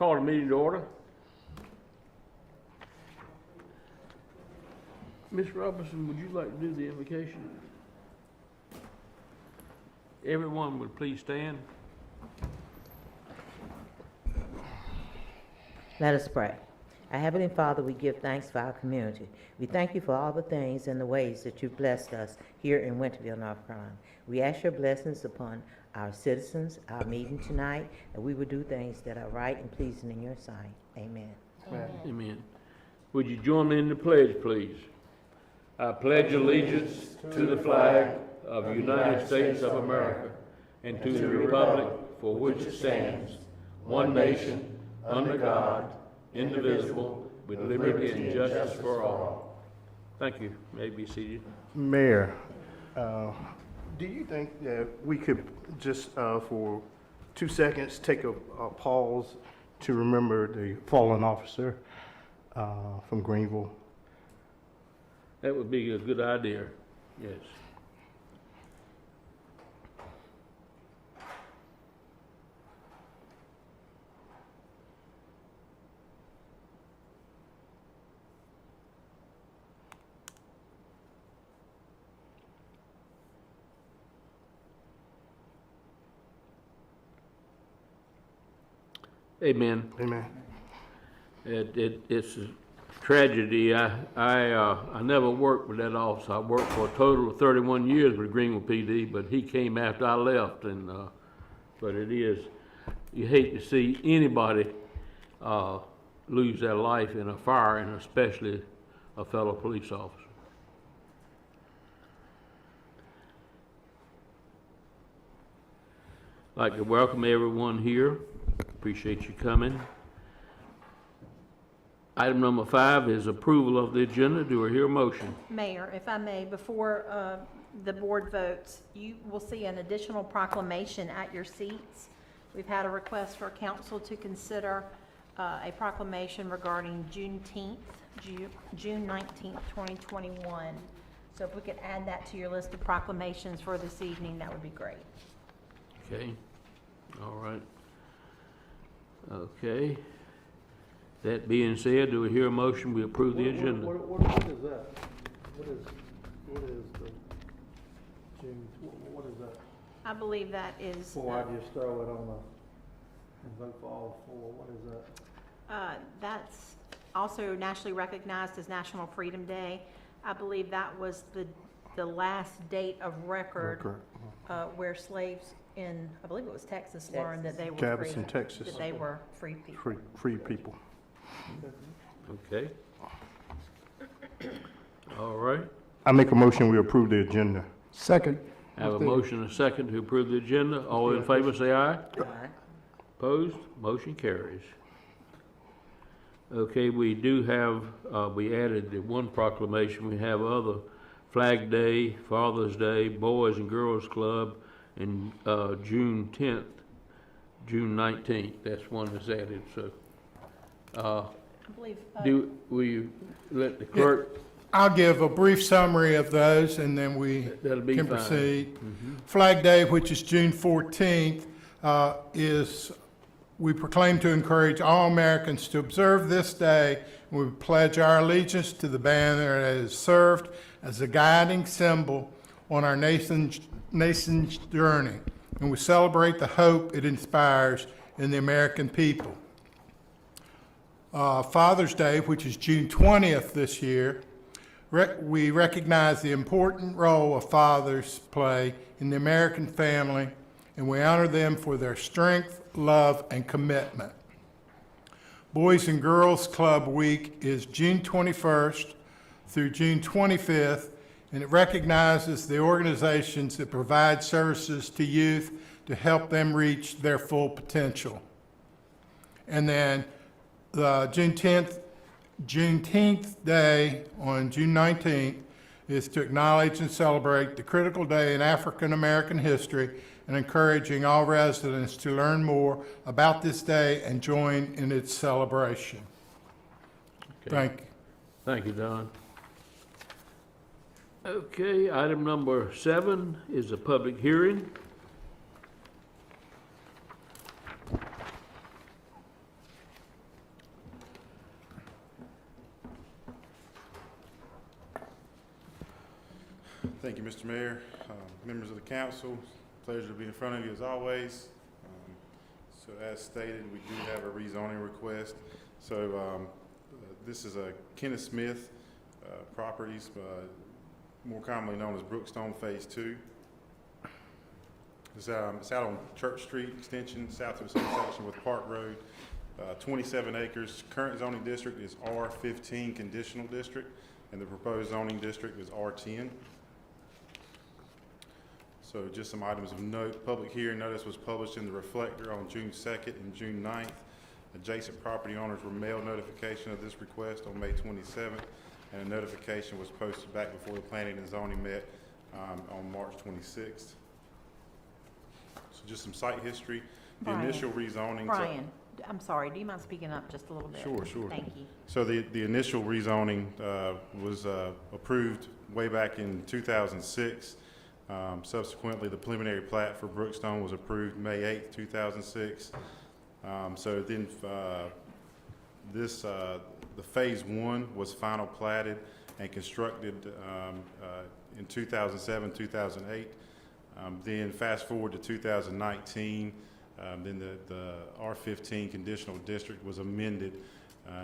Call the meeting to order. Ms. Robinson, would you like to do the invocation? Everyone would please stand. Let us pray. Our Heavenly Father, we give thanks for our community. We thank you for all the things and the ways that you've blessed us here in Winterville, North Carolina. We ask your blessings upon our citizens, our meeting tonight, that we would do things that are right and pleasing in your sight. Amen. Amen. Amen. Would you join me in the pledge, please? I pledge allegiance to the flag of the United States of America and to the republic for which it stands, one nation, under God, indivisible, with liberty and justice for all. Thank you. You may be seated. Mayor, do you think that we could just for 2 seconds take a pause to remember the fallen officer from Greenville? That would be a good idea. Yes. Amen. Amen. It's a tragedy. I never worked with that officer. I worked for a total of 31 years with Greenville PD, but he came after I left. And but it is, you hate to see anybody lose their life in a fire, and especially a fellow police officer. I'd like to welcome everyone here. Appreciate you coming. Item number 5 is approval of the agenda. Do I hear a motion? Mayor, if I may, before the board votes, you will see an additional proclamation at your seats. We've had a request for council to consider a proclamation regarding June 19th, 2021. So if we could add that to your list of proclamations for this evening, that would be great. Okay. All right. Okay. That being said, do we hear a motion? We approve the agenda. What is that? What is the June? What is that? I believe that is. Before I just throw it on and vote for all 4. What is that? That's also nationally recognized as National Freedom Day. I believe that was the last date of record where slaves in, I believe it was Texas, learned that they were Galveston, Texas. that they were free people. Free people. Okay. All right. I make a motion we approve the agenda. Second. I have a motion and a second to approve the agenda. All in favor say aye. Aye. Opposed? Motion carries. Okay, we do have, we added the one proclamation. We have other Flag Day, Father's Day, Boys and Girls Club, and June 10th, June 19th. That's one that's added. So, I believe. will you let the clerk? I'll give a brief summary of those, and then we That'll be can fine. proceed. Flag Day, which is June 14th, is, we proclaim to encourage all Americans to observe this day. We pledge our allegiance to the banner that has served as a guiding symbol on our nation's journey, and we celebrate the hope it inspires in the American people. Father's Day, which is June 20th this year, we recognize the important role of fathers play in the American family, and we honor them for their strength, love, and commitment. Boys and Girls Club Week is June 21st through June 25th, and it recognizes the organizations that provide services to youth to help them reach their full potential. And then the Juneteenth Day on June 19th is to acknowledge and celebrate the critical day in African American history and encouraging all residents to learn more about this day and join in its celebration. Okay. Thank you. Thank you, Don. Okay, item number 7 is a public hearing. Thank you, Mr. Mayor. Members of the council, pleasure to be in front of you as always. So as stated, we do have a rezoning request. So this is a Kenneth Smith Properties, more commonly known as Brookstone Phase 2. It's out on Church Street Extension, south of the intersection with Park Road. 27 acres. Current zoning district is R15 conditional district, and the proposed zoning district is R10. So just some items of note. Public hearing notice was published in the Reflector on June 2nd and June 9th. Adjacent property owners were mailed notification of this request on May 27th, and a notification was posted back before the planning and zoning met on March 26th. So just some site history. The Brian. initial rezoning. Brian, I'm sorry, do you mind speaking up just a little bit? Sure, sure. Thank you. So the initial rezoning was approved way back in 2006. Subsequently, the preliminary plat for Brookstone was approved May 8th, 2006. So then the phase 1 was final platted and constructed in 2007, 2008. Then fast forward to 2019, then the R15 conditional district was amended.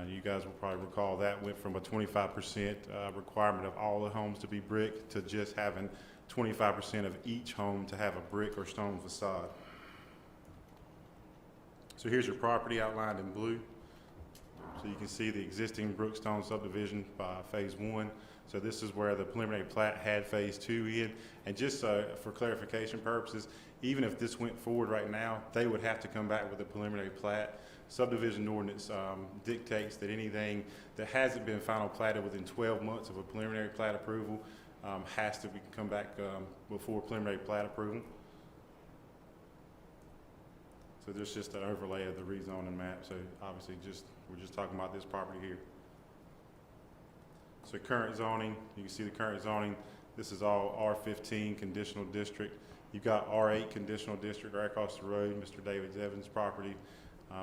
You guys will probably recall that went from a 25% requirement of all the homes to be brick to just having 25% of each home to have a brick or stone facade. So here's your property outlined in blue. So you can see the existing Brookstone subdivision by phase 1. So this is where the preliminary plat had phase 2 in. And just for clarification purposes, even if this went forward right now, they would have to come back with a preliminary plat. Subdivision ordinance dictates that anything that hasn't been final platted within 12 months of a preliminary plat approval has to come back before preliminary plat approval. So there's just an overlay of the rezoning map. So obviously we're just talking about this property here. So current zoning, you can see the current zoning. This is all R15 conditional district. You've got R8 conditional district right across the road, Mr. David Evans' property.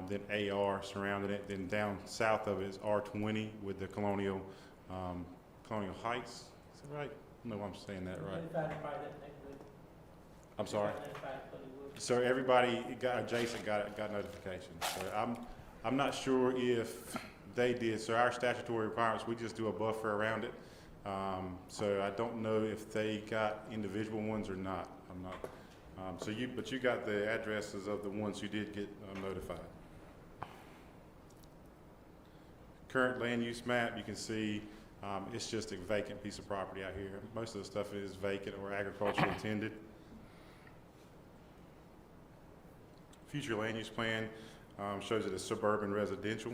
Then AR surrounding it. Then down south of it is R20 with the Colonial Heights. Is that right? No, I'm saying that right. I'm sorry. So everybody adjacent got notification. So I'm not sure if they did. So our statutory requirements, we just do a buffer around it. So I don't know if they got individual ones or not. I'm not. But you got the addresses of the ones who did get notified. Current land use map, you can see it's just a vacant piece of property out here. Most of the stuff is vacant or agricultural intended. Future land use plan shows it as suburban residential.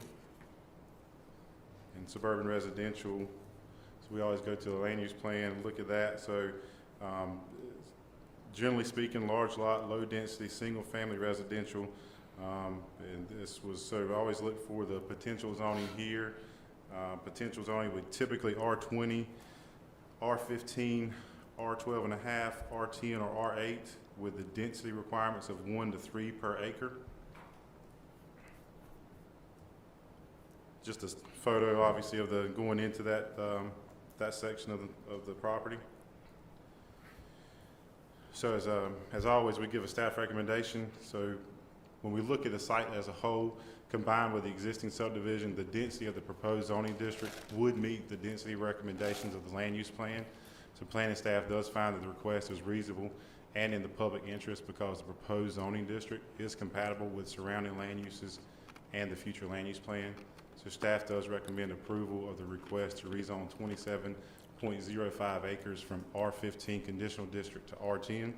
And suburban residential, so we always go to the land use plan and look at that. So generally speaking, large lot, low density, single family residential. And this was, so we always look for the potential zoning here. Potential zoning would typically R20, R15, R12 and a half, R10 or R8 with the density requirements of 1 to 3 per acre. Just a photo, obviously, of the going into that that section of the property. So as always, we give a staff recommendation. So when we look at the site as a whole, combined with the existing subdivision, the density of the proposed zoning district would meet the density recommendations of the land use plan. So planning staff does find that the request is reasonable and in the public interest because the proposed zoning district is compatible with surrounding land uses and the future land use plan. So staff does recommend approval of the request to rezone 27.05 acres from R15 conditional district to R10.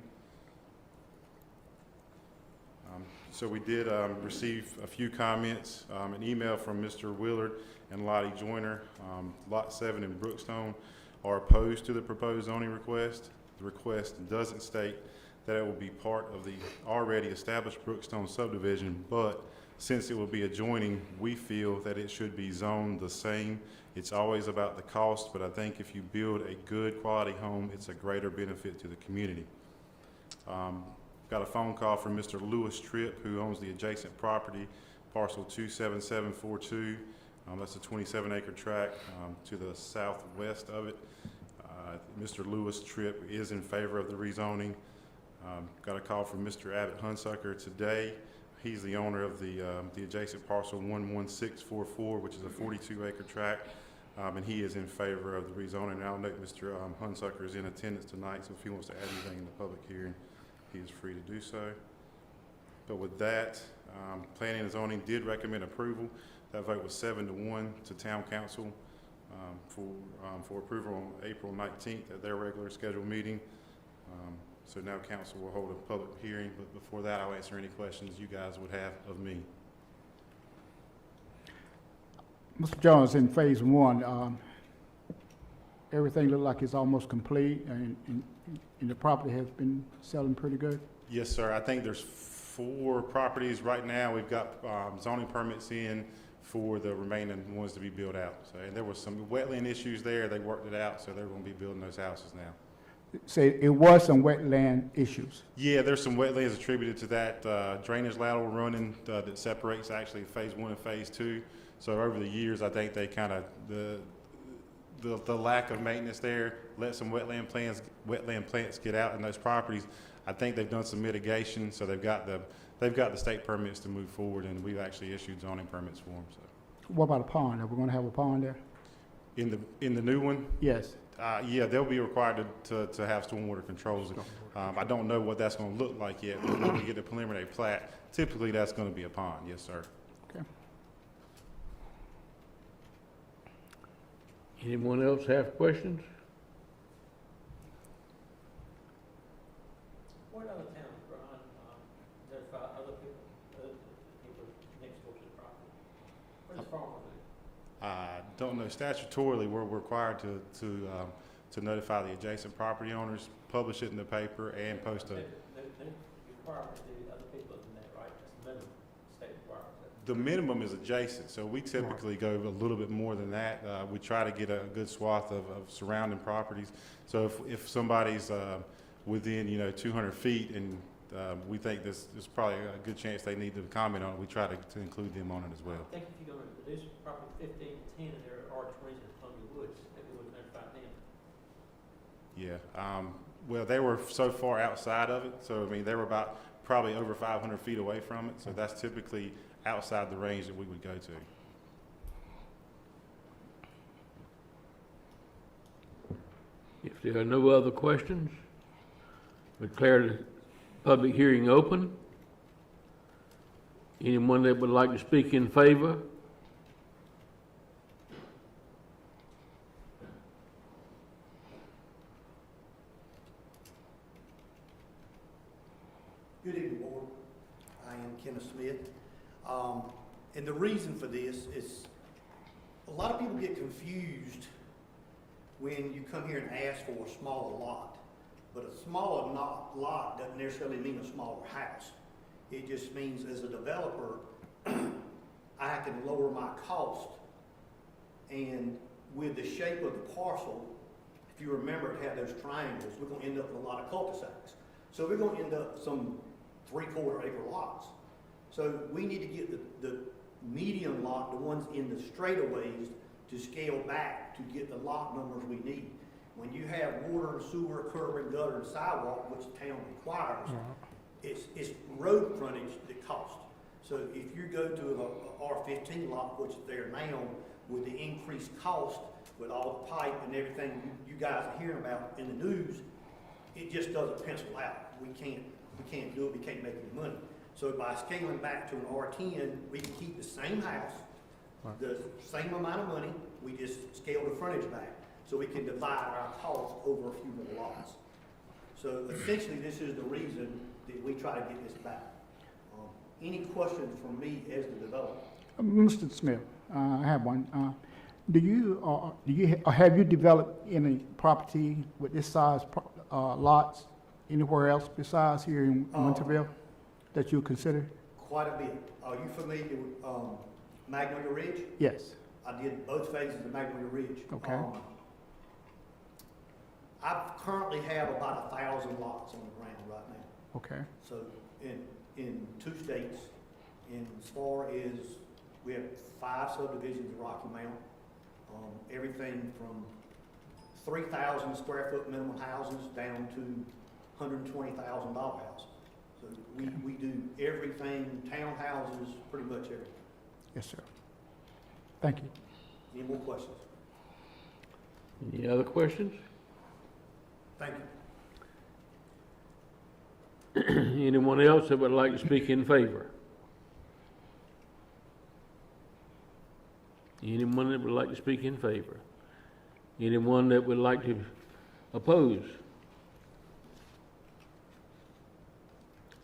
So we did receive a few comments, an email from Mr. Willard and Lottie Joyner. Lot 7 in Brookstone are opposed to the proposed zoning request. The request doesn't state that it will be part of the already established Brookstone subdivision, but since it will be adjoining, we feel that it should be zoned the same. It's always about the cost, but I think if you build a good quality home, it's a greater benefit to the community. Got a phone call from Mr. Lewis Tripp, who owns the adjacent property, parcel 27742. That's a 27-acre tract to the southwest of it. Mr. Lewis Tripp is in favor of the rezoning. Got a call from Mr. Abbott Hunsucker today. He's the owner of the adjacent parcel 11644, which is a 42-acre tract, and he is in favor of the rezoning. And I'll note Mr. Hunsucker is in attendance tonight, so if he wants to add anything in the public hearing, he is free to do so. But with that, Planning and Zoning did recommend approval. That vote was 7-1 to Town Council for approval on April 19th at their regular scheduled meeting. So now council will hold a public hearing, but before that, I'll answer any questions you guys would have of me. Mr. Jones, in phase one, everything looked like it's almost complete, and the property has been selling pretty good? Yes, sir. I think there's 4 properties right now. We've got zoning permits in for the remaining ones to be built out. So, and there was some wetland issues there. They worked it out, so they're going to be building those houses now. Say, it was some wetland issues. Yeah, there's some wetlands attributed to that drainage lateral running that separates actually phase 1 and phase 2. So over the years, I think they kind of, the lack of maintenance there let some wetland plants get out in those properties. I think they've done some mitigation, so they've got the state permits to move forward, and we've actually issued zoning permits for them. So. What about a pond? Are we going to have a pond there? In the new one? Yes. Yeah, they'll be required to have stormwater controls. I don't know what that's going to look like yet, but when we get the preliminary plat, typically that's going to be a pond. Yes, sir. Okay. Anyone else have questions? What other towns, Brian, notify other people next door to the property? What does farmer do? I don't know. Statutorily, we're required to notify the adjacent property owners, publish it in the paper, and post a. You're required to do other people than that, right? That's the minimum state requirement. The minimum is adjacent, so we typically go a little bit more than that. We try to get a good swath of surrounding properties. So if somebody's within 200 feet and we think there's probably a good chance they need to comment on it, we try to include them on it as well. I think if you're going to reduce property 15 to 10 and there are R20s in Columbia Woods, maybe we would notify them. Yeah. Well, they were so far outside of it, so I mean they were about probably over 500 feet away from it. So that's typically outside the range that we would go to. If there are no other questions, declare the public hearing open. Anyone that would like to speak in favor? Good evening, Board. I am Kenneth Smith. And the reason for this is a lot of people get confused when you come here and ask for a smaller lot. But a smaller lot doesn't necessarily mean a smaller house. It just means as a developer, I can lower my cost. And with the shape of the parcel, if you remember it had those triangles, we're going to end up with a lot of cul-de-sacs. So we're going to end up some 3/4 acre lots. So we need to get the medium lot, the ones in the straightaways, to scale back to get the lot numbers we need. When you have water and sewer, curb and gutter and sidewalk, which the town requires, it's road frontage that costs. So if you go to a R15 lot, which is there now, with the increased cost, with all the pipe and everything you guys are hearing about in the news, it just doesn't pencil out. We can't do it, we can't make any money. So by scaling back to an R10, we can keep the same house, the same amount of money, we just scale the frontage back. So we can divide our costs over a few more lots. So essentially, this is the reason that we try to get this back. Any questions from me as the developer? Mr. Smith, I have one. Have you developed any property with this size lots anywhere else besides here in Winterville that you consider? Quite a bit. Are you familiar with Magnolia Ridge? Yes. I did both phases of Magnolia Ridge. Okay. I currently have about 1,000 lots on the ground right now. Okay. So in 2 states, and as far as we have 5 subdivisions in Rocky Mount, everything from 3,000 square foot minimum houses down to $120,000 houses. So we do everything, townhouses, pretty much everything. Yes, sir. Thank you. Any more questions? Any other questions? Thank you. Anyone else that would like to speak in favor? Anyone that would like to speak in favor? Anyone that would like to oppose?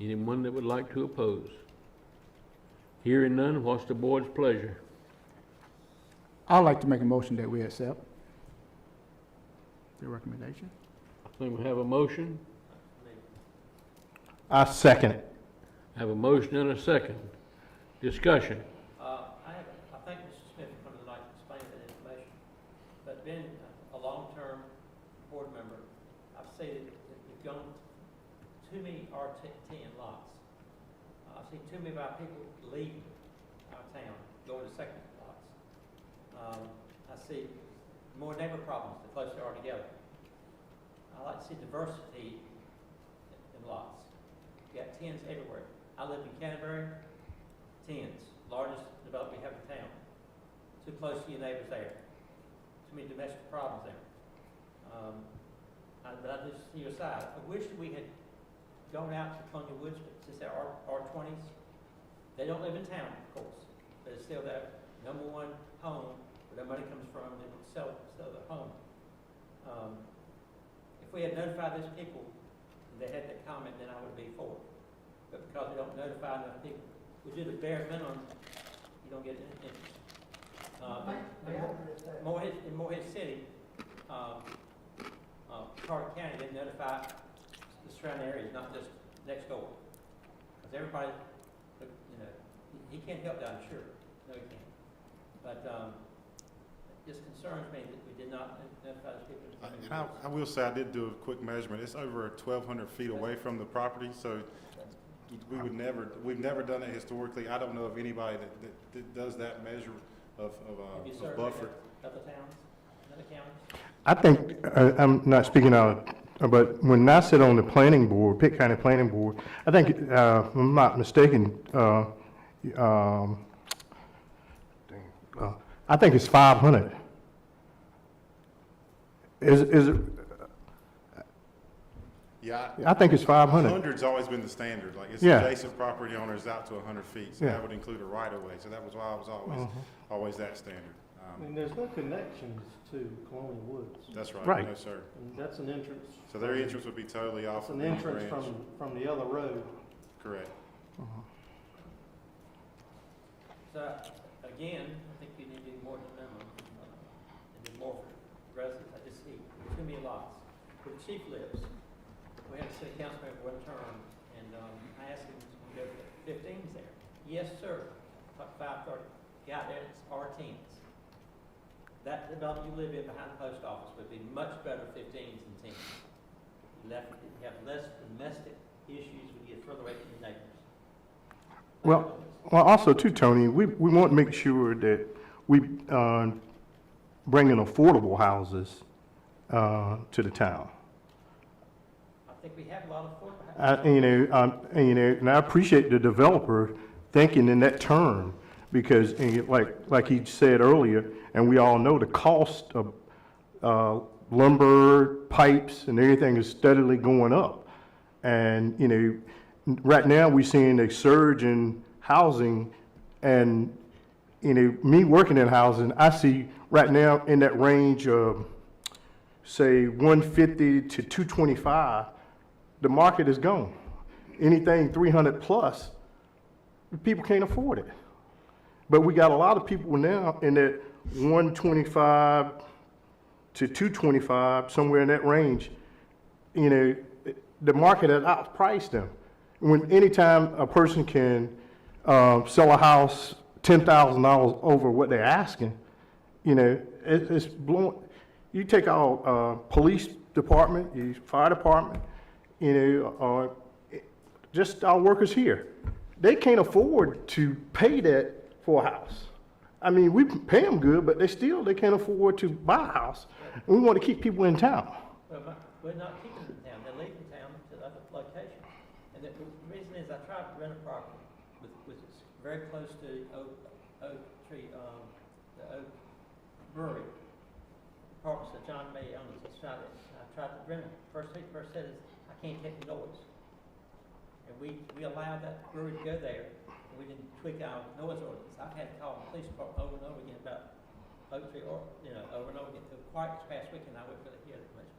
Anyone that would like to oppose? Hearing none, what's the board's pleasure? I'd like to make a motion that we accept the recommendation. I think we have a motion. I second it. Have a motion and a second. Discussion. I think Mr. Smith will come tonight to explain that information. But being a long-term board member, I've stated that we've gone too many R10 lots. I've seen too many of our people leave our town, going to second lots. I see more neighbor problems the closer they are together. I like to see diversity in lots. You got 10s everywhere. I live in Canterbury, 10s, largest development we have in town. Too close to your neighbors there. Too many domestic problems there. But I just see your side. I wish we had gone out to Colonial Woods, but since they're R20s, they don't live in town, of course, but it's still their number one home where their money comes from. They would sell their home. If we had notified those people and they had that comment, then I would be for it. But because we don't notify enough people, we do the bare minimum, you don't get any interest. In Morehead City, Carter County, they notify the surrounding areas, not just next door. Because everybody, he can't help that, I'm sure. No, he can't. But it just concerns me that we did not notify those people. And I will say, I did do a quick measurement. It's over 1,200 feet away from the property, so we've never done it historically. I don't know of anybody that does that measure of Have you of surveyed buffer. other towns, other counties? I think, I'm not speaking out, but when I sit on the planning board, Pitt County Planning Board, I think, if I'm not mistaken, I think it's 500. Is it, Yeah, I think it's 500. 100's always been the standard. Like, it's Yeah. adjacent property owners out to 100 feet, so Yeah. that would include a right-of-way. So that was why I was always that standard. I mean, there's no connections to Colonial Woods, That's right. Right. No, sir. and that's an entrance. So their entrance would be totally off It's of an the entrance ranch. from the other road. Correct. So, again, I think you need to do more than minimum, and do more for residents. I just see too many lots. Where the chief lives, we had a city council member one term, and I asked him to go to 15s there. Yes, sir. About 5:30. Got there, it's R10s. That development you live in behind the post office would be much better 15s than 10s. You have less domestic issues when you get further away from your neighbors. Well, also too, Tony, we want to make sure that we bring in affordable houses to the town. I think we have a lot of affordable housing. And I appreciate the developer thinking in that term, because like he said earlier, and we all know the cost of lumber, pipes, and everything is steadily going up. And, right now we're seeing a surge in housing, and, me working in housing, I see right now in that range of, say, 150 to 225, the market is gone. Anything 300 plus, people can't afford it. But we got a lot of people now in that 125 to 225, somewhere in that range. The market has outpriced them. Anytime a person can sell a house $10,000 over what they're asking, it's blowing. You take our police department, your fire department, just our workers here. They can't afford to pay that for a house. I mean, we pay them good, but they can't afford to buy a house. And we want to keep people in town. Well, we're not keeping them in town, they're leaving town to other locations. And the reason is I tried to rent a property with very close to Oak Tree, the Oak Brewery. Apartments that John May owns, I tried to rent it. First said is, I can't take the noise. And we allowed that brewery to go there, and we didn't tweak our noise ordinance. I've had to call the police department over and over again about Oak Tree, or, over and over again. Quite this past weekend, I wouldn't really hear that much.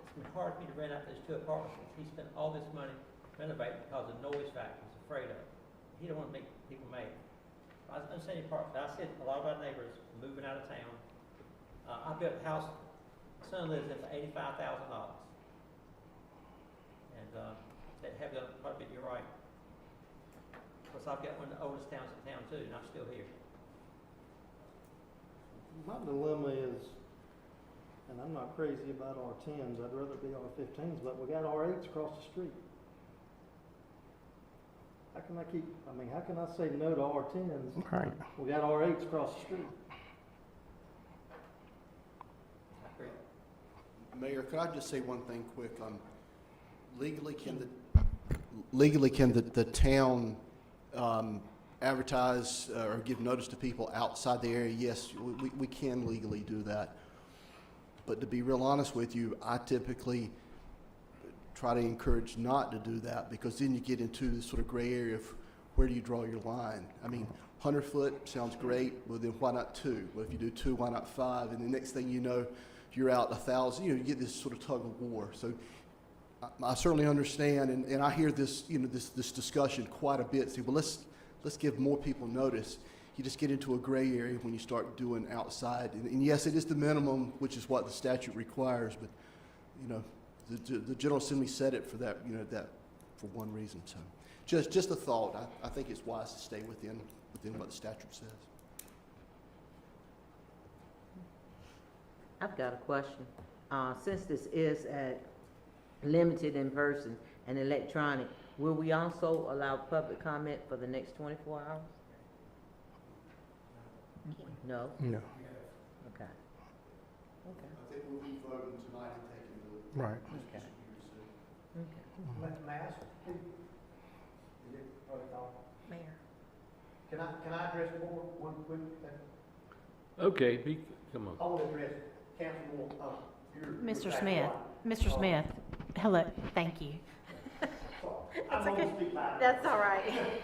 It's been hard for me to rent out those 2 apartments. He spent all this money renovating because of noise factor he's afraid of. He don't want to make people mad. I don't say any parts, but I said a lot of our neighbors are moving out of town. I built a house, my son lives in for $85,000. And that heavy on part of it, you're right. Of course, I've got one of the oldest towns in town too, and I'm still here. My dilemma is, and I'm not crazy about R10s, I'd rather be R15s, but we got R8s across the street. How can I say no to R10s? Right. We got R8s across the street. I agree. Mayor, could I just say one thing quick? Legally, can the town advertise or give notice to people outside the area? Yes, we can legally do that. But to be real honest with you, I typically try to encourage not to do that, because then you get into this sort of gray area of where do you draw your line? I mean, 100 foot sounds great, well then why not 2? Well, if you do 2, why not 5? And the next thing you know, you're out 1,000. You get this sort of tug of war. So I certainly understand, and I hear this, this discussion quite a bit. Say, well, let's give more people notice. You just get into a gray area when you start doing outside. And yes, it is the minimum, which is what the statute requires, but, the General Assembly said it for that, that for one reason. So just a thought. I think it's wise to stay within what the statute says. I've got a question. Since this is limited in person and electronic, will we also allow public comment for the next 24 hours? No? No. Okay. Okay. I think we'll be voting tonight and taking the Right. Okay. Okay. May I ask, is it protocol? Mayor. Can I address the board one quick thing? Okay, come on. I want to address Councilman, your Mr. Smith, Mr. Smith, hello, thank you. I'm going to speak loud. That's all right.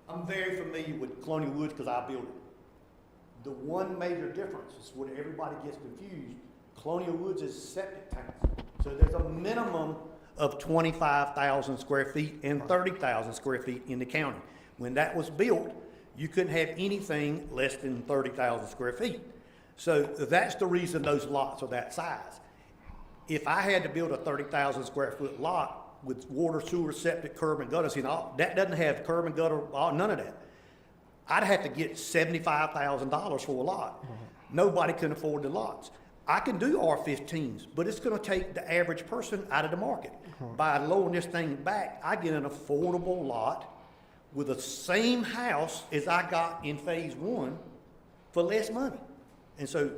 I'm very familiar with Colonial Woods because I built it. The one major difference is when everybody gets confused, Colonial Woods is septic tanks. So there's a minimum of 25,000 square feet and 30,000 square feet in the county. When that was built, you couldn't have anything less than 30,000 square feet. So that's the reason those lots are that size. If I had to build a 30,000 square foot lot with water, sewer, septic, curb and gutters, that doesn't have curb and gutter, none of that. I'd have to get $75,000 for a lot. Nobody can afford the lots. I can do R15s, but it's gonna take the average person out of the market. By lowering this thing back, I get an affordable lot with the same house as I got in phase 1 for less money. And so,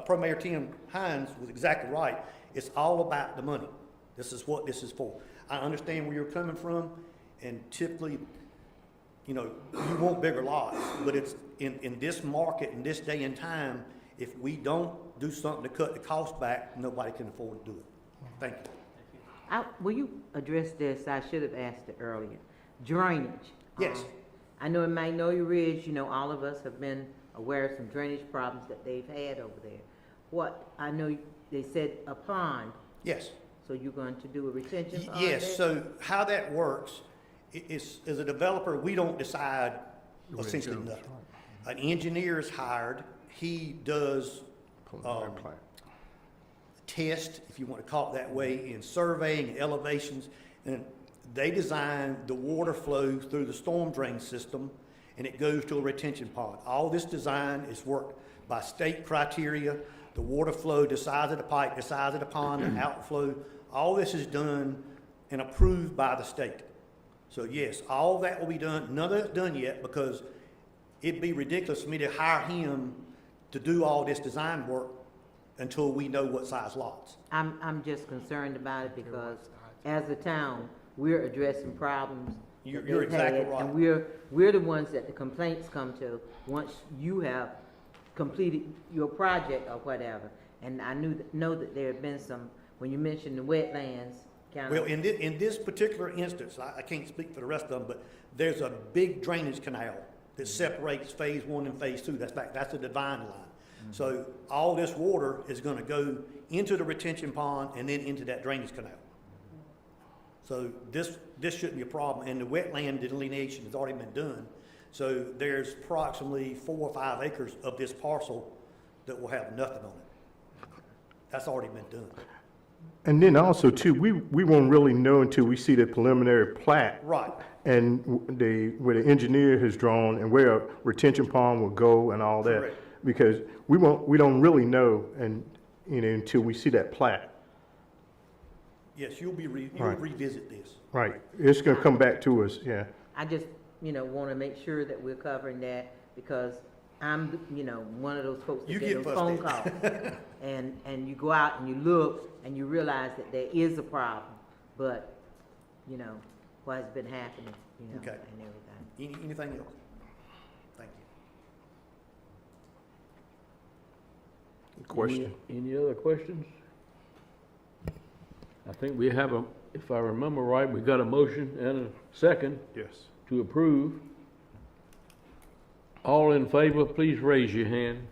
Pro Mayor Tim Hines was exactly right. It's all about the money. This is what this is for. I understand where you're coming from, and typically, you want bigger lots, but it's in this market, in this day and time, if we don't do something to cut the cost back, nobody can afford to do it. Thank you. Will you address this? I should have asked it earlier. Drainage. Yes. I know in Magnolia Ridge, all of us have been aware of some drainage problems that they've had over there. I know they said a pond, Yes. so you're going to do a retention pond Yes, there? so how that works is, as a developer, we don't decide essentially nothing. An engineer is hired, he does test, if you want to call it that way, in surveying and elevations, and they design the water flow through the storm drain system, and it goes to a retention pond. All this design is worked by state criteria, the water flow, the size of the pipe, the size of the pond, the outflow. All this is done and approved by the state. So yes, all that will be done. None of it's done yet because it'd be ridiculous for me to hire him to do all this design work until we know what size lots. I'm just concerned about it because as a town, we're addressing problems that You're they've exactly had, right. and we're the ones that the complaints come to once you have completed your project or whatever. And I know that there have been some, when you mentioned the wetlands, kind Well, of, in this particular instance, I can't speak for the rest of them, but there's a big drainage canal that separates phase one and phase two. That's a divine line. So all this water is gonna go into the retention pond and then into that drainage canal. So this shouldn't be a problem, and the wetland delineation has already been done. So there's approximately 4 or 5 acres of this parcel that will have nothing on it. That's already been done. And then also too, we won't really know until we see the preliminary plat Right. and where the engineer has drawn and where a retention pond will go and all that. Correct. Because we don't really know until we see that plat. Yes, you'll Right. revisit this. Right. It's gonna come back to us, yeah. I just, want to make sure that we're covering that because I'm, one of those folks You that get get those phone frustrated. calls. And you go out and you look and you realize that there is a problem, but, what's been happening, Okay. and everything. Anything else? Thank you. Question. Any other questions? I think we have if I remember right, we got a motion and a second Yes. to approve. All in favor, please raise your hand.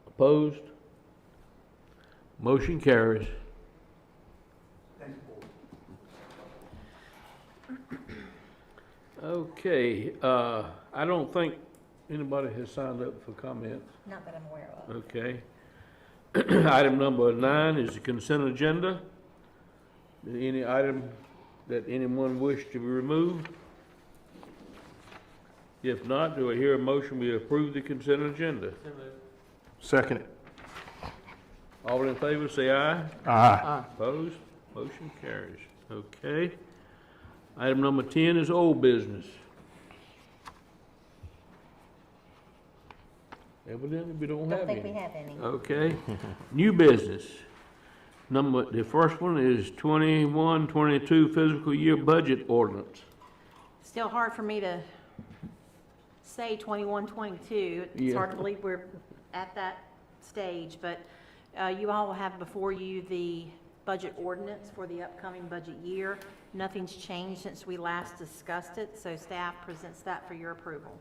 Opposed? Motion carries. Okay, I don't think anybody has signed up for comments. Not that I'm aware of. Okay. Item number 9 is the consent agenda. Any item that anyone wish to be removed? If not, do I hear a motion we approve the consent agenda? Second it. All in favor, say aye. Aye. Opposed? Motion carries. Okay. Item number 10 is old business. Evidently, we don't have any. have any. Okay. New business. The first one is 21-22 fiscal year budget ordinance. Still hard for me to say 21, 22. It's Yeah. hard to believe we're at that stage, but you all have before you the budget ordinance for the upcoming budget year. Nothing's changed since we last discussed it, so staff presents that for your approval.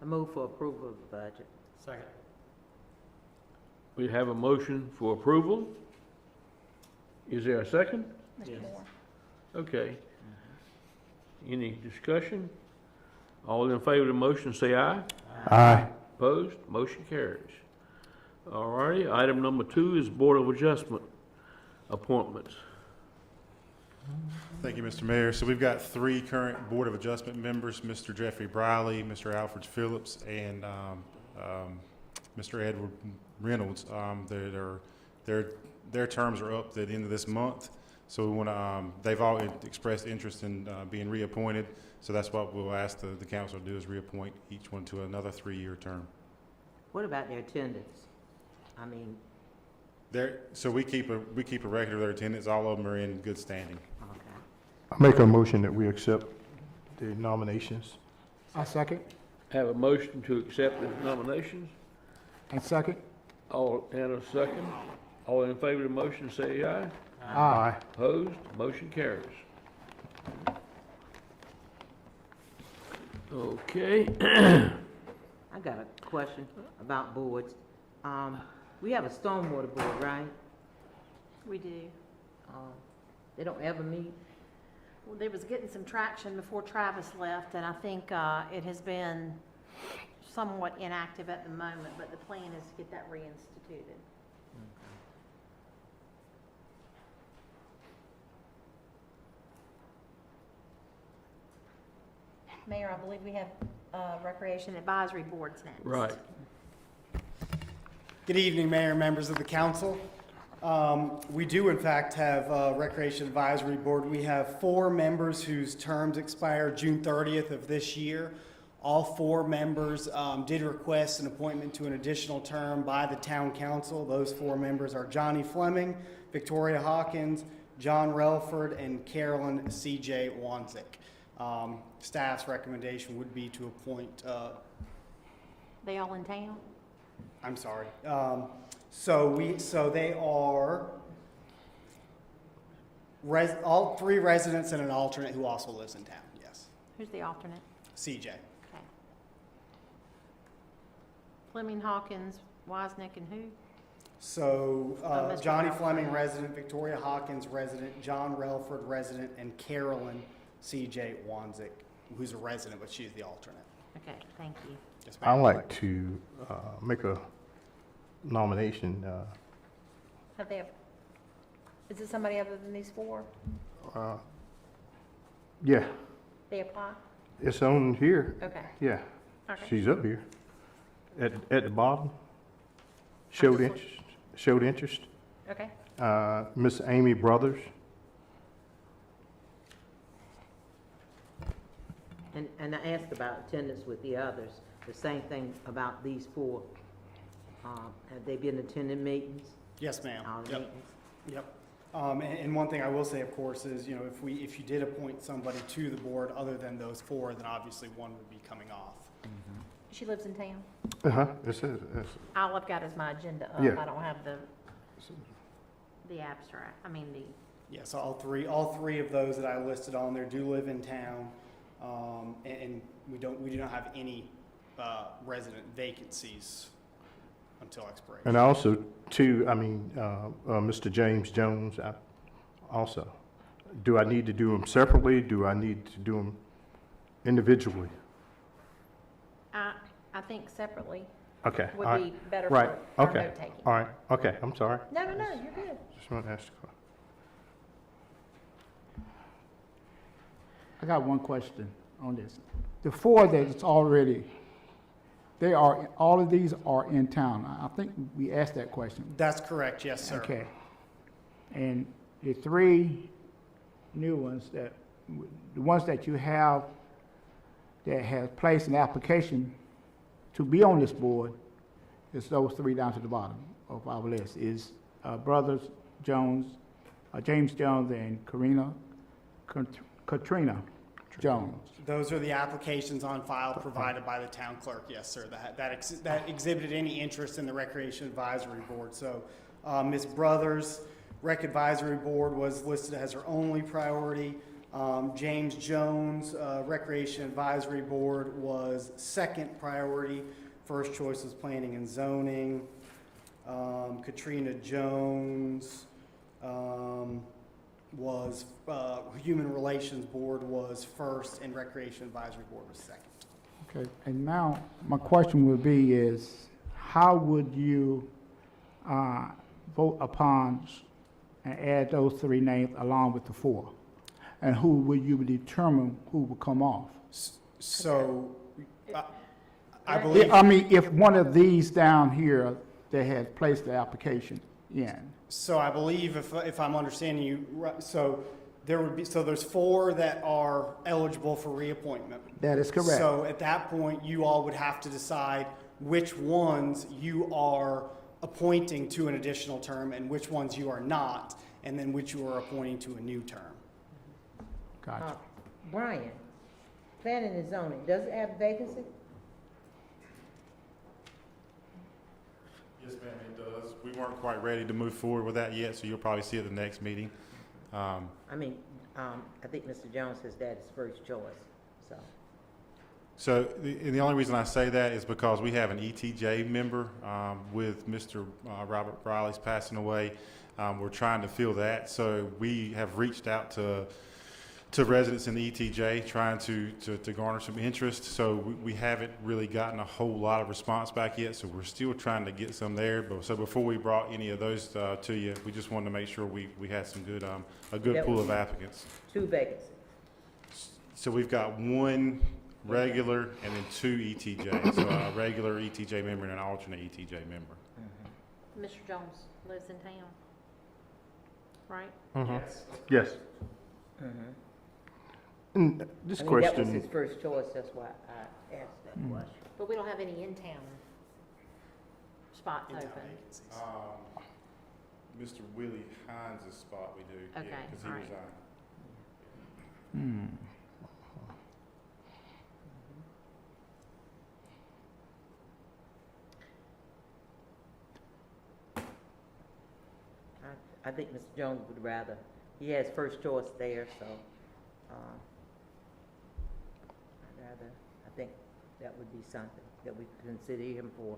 I move for approval of the budget. Second. We have a motion for approval. Is there a second? Mr. Moore? Okay. Any discussion? All in favor of the motion, say aye. Aye. Opposed? Motion carries. All righty, item number 2 is Board of Adjustment appointments. Thank you, Mr. Mayor. So we've got 3 current Board of Adjustment members, Mr. Jeffrey Briley, Mr. Alfred Phillips, and Mr. Edward Reynolds. Their terms are up at the end of this month, so we want to, they've all expressed interest in being reappointed, so that's what we'll ask the council to do, is reappoint each one to another 3-year term. What about their attendance? I mean, So we keep a record of their attendance. All of them are in good standing. okay. I make a motion that we accept the nominations. I second. Have a motion to accept the nominations. And second. And a second. All in favor of the motion, say aye. Aye. Opposed? Motion carries. Okay. I got a question about boards. We have a stormwater board, right? We do. They don't ever meet? Well, there was getting some traction before Travis left, and I think it has been somewhat inactive at the moment, but the plan is to get that reinstituted. Mayor, I believe we have Recreation Advisory Boards next. Right. Good evening, Mayor and members of the council. We do in fact have a Recreation Advisory Board. We have 4 members whose terms expire June 30th of this year. All 4 members did request an appointment to an additional term by the town council. Those 4 members are Johnny Fleming, Victoria Hawkins, John Relford, and Carolyn C.J. Wanzik. Staff's recommendation would be to appoint, They all in town? I'm sorry. So they are all 3 residents and an alternate who also lives in town, yes. Who's the alternate? CJ. Okay. Fleming, Hawkins, Wisnick, and who? So Mr. Johnny Relford. Fleming, resident, Victoria Hawkins, resident, John Relford, resident, and Carolyn C.J. Wanzik, who's a resident, but she's the alternate. Okay, thank you. Yes, ma'am. I'd like to make a nomination. Have they, is it somebody other than these 4? Yeah, They apply? it's on here. Okay, Yeah, okay. she's up here at the bottom. Showed just interest. Showed interest. Okay, Miss Amy Brothers. And I asked about attendance with the others, the same thing about these 4. Have they been attending meetings? Yes, ma'am. All the Yep. meetings? Yep. And one thing I will say, of course, is, you know, if you did appoint somebody to the board other than those 4, then obviously one would be coming off. she lives in town? It says, All I've got is my agenda up. Yeah. I don't have the abstract, I mean, the, Yes, all three of those that I listed on there do live in town, and we do not have any resident vacancies until expiration. and also too, Mr. James Jones, also. Do I need to do them separately? Do I need to do them individually? I think separately Okay. all would right. be better Right, for our okay. note-taking. All right, okay, I'm sorry. No, you're good. Just want to ask a question. I got one question on this. The 4 that's already, all of these are in town. I think we asked that question. That's correct, yes, sir. Okay. And the 3 new ones the ones that you have that has placed an application to be on this board, is those 3 down to the bottom of our list, is Brothers Jones, James Jones, and Katrina Jones. Those are the applications on file provided by the town clerk, yes, sir, that exhibited any interest in the Recreation Advisory Board. So Ms. Brothers, Rec Advisory Board was listed as her only priority. James Jones, Recreation Advisory Board was second priority. First choice was Planning and Zoning. Katrina Jones was, Human Relations Board was first, and Recreation Advisory Board was second. Okay, and now my question would be is, how would you vote upon and add those 3 names along with the 4? And who would you determine who would come off? So, I believe. I mean, if one of these down here that has placed the application in. So I believe if I'm understanding you, so there's 4 that are eligible for reappointment. That is correct. So at that point, you all would have to decide which ones you are appointing to an additional term and which ones you are not, and then which you are appointing to a new term. Gotcha. Brian, planning and zoning, does it have a vacancy? Yes, ma'am, it does. We weren't quite ready to move forward with that yet, so you'll probably see it at the next meeting. I think Mr. Jones says that is first choice, so. So the only reason I say that is because we have an ETJ member with Mr. Robert Riley's passing away. We're trying to fill that, so we have reached out to residents in the ETJ trying to garner some interest. So we haven't really gotten a whole lot of response back yet, so we're still trying to get some there. But so before we brought any of those to you, we just wanted to make sure we had some good a good That pool was of applicants. 2 vacancies. So we've got 1 regular and then 2 ETJs, so a regular ETJ member and an alternate ETJ member. Mr. Jones lives in town. right? Yes. And this I mean, that was question, his first choice, that's why I asked that question. But we don't have any in-town spots In-town open. vacancies. Mr. Willie Hines' spot we do, yeah, Okay, because he all right. resigned. I think Mr. Jones would rather, he has first choice there, so, I think that would be something that we could consider him for.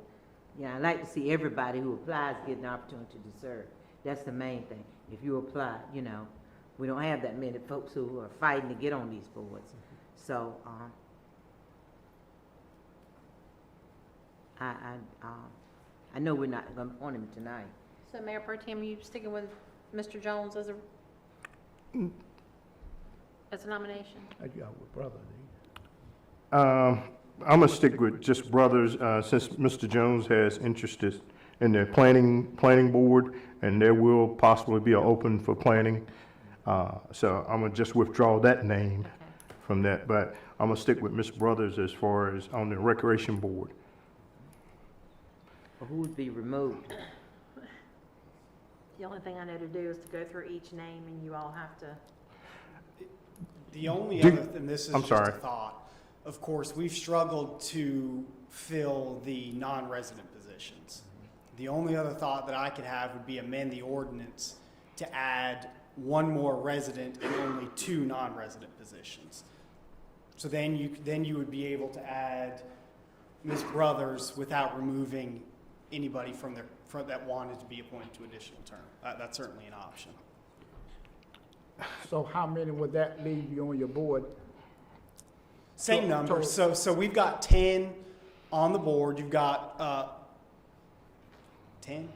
Yeah, I'd like to see everybody who applies get an opportunity to serve. That's the main thing. If you apply, you know, we don't have that many folks who are fighting to get on these boards. So, I know we're not gonna appoint him tonight. So Mayor Pro Tem, you sticking with Mr. Jones as a nomination? I got with brother. I'm gonna stick with just brothers, since Mr. Jones has interest in the planning board, and there will possibly be an open for planning. So I'm gonna just withdraw that name Okay. from that, but I'm gonna stick with Ms. Brothers as far as on the recreation board. Or who would be removed? The only thing I know to do is to go through each name and you all have to, The only Do- other, and this is I'm just sorry. a thought, of course, we've struggled to fill the non-resident positions. The only other thought that I could have would be amend the ordinance to add one more resident and only 2 non-resident positions. So then you would be able to add Ms. Brothers without removing anybody from that wanted to be appointed to additional term. That's certainly an option. So how many would that leave you on your board? Same So- number. So we've got 10 on the board. You've got 10.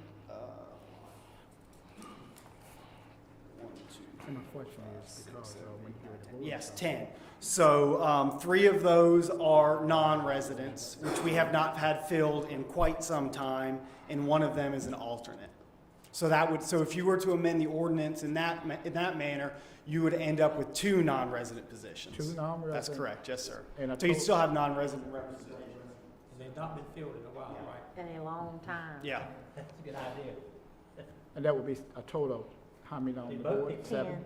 1, 2, And my question is because when you go to board. yes, 10. So 3 of those are non-residents, which we have not had filled in quite some time, and one of them is an alternate. So if you were to amend the ordinance in that manner, you would end up with 2 non-resident positions. 2 non-resident? That's correct, yes, sir. And a So you'd total- still have non-resident representation. And they've not been filled in a while, right? in a long time. Yeah. That's a good idea. And that would be a total, how many on They the both board? be 7?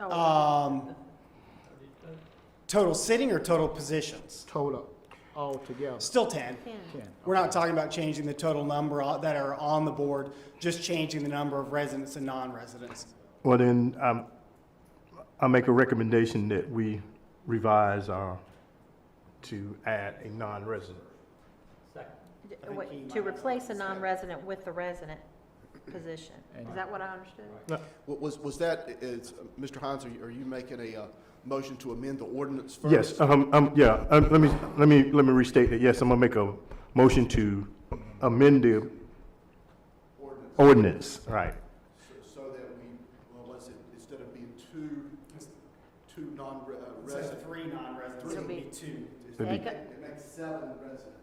Oh, Total sitting or total positions? Total, altogether, Still 10. 10. 10. We're not talking about changing the total number that are on the board, just changing the number of residents and non-residents. Well, then, I make a recommendation that we revise to add a non-resident. Second. Wait, to replace a non-resident with the resident position. Is that what I understood? Was that, Mr. Hines, are you making a motion to amend the ordinance first? Yes, yeah, let me restate that. Yes, I'm gonna make a motion to amend the ordinance, right. So that instead of being two It says non-resident, 3 non-residents, it'll be 2. It'd be- it makes 7 resident.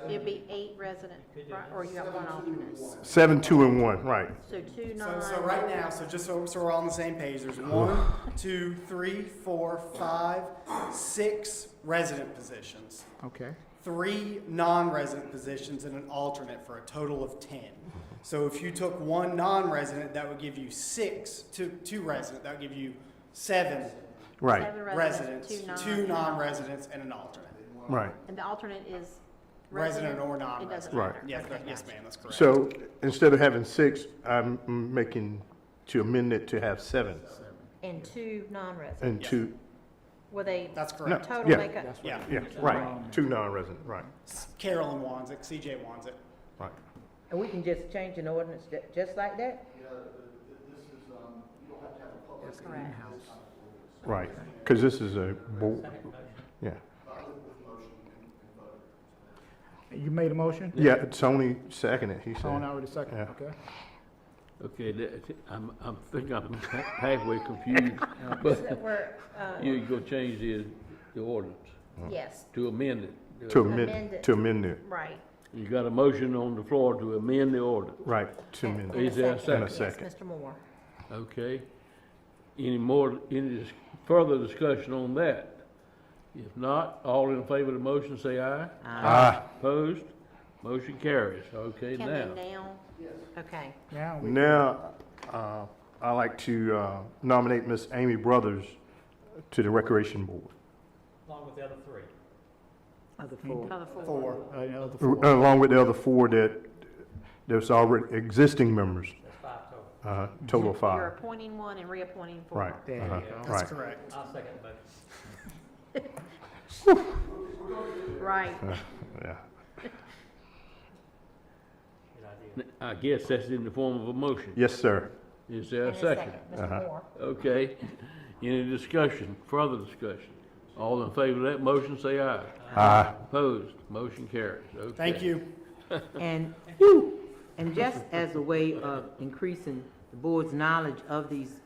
It'd be 8 resident, right, or you got one alternate? 7, 2, and 1, right. So 2 non. So right now, just so we're all on the same page, there's 1, 2, 3, 4, 5, 6 resident positions, Okay, 3 non-resident positions, and an alternate for a total of 10. So if you took 1 non-resident, that would give you 6, 2 resident, that would give you 7 Right, 7 residents, residents, 2 non-residents, and an alternate. right. And the alternate is Resident or It doesn't non-resident. Right. matter. Yes, Okay, yes, gotcha. ma'am, that's correct. So instead of having 6, I'm making to amend it to have 7 And 2 non-residents. and 2, Will they That's correct. total yeah. make up? that's Yeah. what. yeah, right, 2 non-resident, right, Carolyn Wanzik, CJ Wanzik. right. And we can just change an ordinance just like that? Yeah, this is, you don't have to have a public. That's correct. Right, because this is a board, Second motion. yeah. With motion and vote. You made a motion? Yeah, Tony seconded, he Tony said. already second, Yeah. okay? Okay, I'm thinking I'm halfway confused, but We're, you're gonna change the ordinance yes, to amend it. To Amend amend, it. to amend it, right. You got a motion on the floor to amend the ordinance. right, to amend it. Is there a And a second? second. Yes, Mr. Moore. Okay. Any further discussion on that? If not, all in favor of the motion say aye. Aye. Opposed? Motion carries. Okay, Can now. they now? Okay. Now, we Now, I'd like to nominate Miss Amy Brothers to the Recreation Board, Along with the other three. Other four. Other four. Four. another four. along with the other four that there's already existing members, That's 5 total. total of You're 5. appointing one and reappointing four. Right. There you uh-huh, go. That's Right. correct. I'll second the motion. Right. Yeah. Good idea. I guess that's in the form of a motion. Yes, sir. Is there a And second? Mr. Uh-huh. Moore. Okay. Any discussion, further discussion? All in favor of that motion say aye. Aye. Opposed? Motion carries. Okay. Thank you. And, and just as a way of increasing the board's knowledge of these,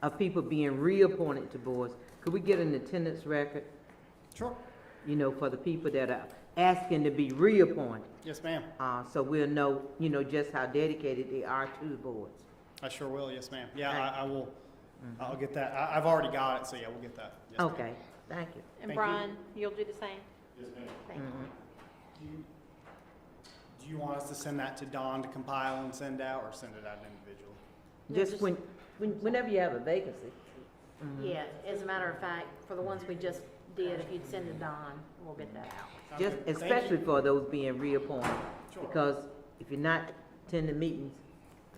of people being reappointed to boards, could we get an attendance record, Sure. you know, for the people that are asking to be reappointed? Yes, ma'am. So we'll know, you know, just how dedicated they are to the boards. I sure will. Yes, ma'am. Yeah, Thank I will. I'll get that. I've already got it, so yeah, we'll get that. Yes, ma'am. Okay, thank you. And Thank you. Brian, you'll do the same? Yes, ma'am. Thank you. Mhm. Do you want us to send that to Don to compile and send out, or send it out individually? Just whenever you have a vacancy. Yeah, as a matter of fact, for the ones we just did, if you'd send it Don, we'll get that out. Just, Okay, thank you. especially for those being reappointed, Sure. because if you're not attending meetings,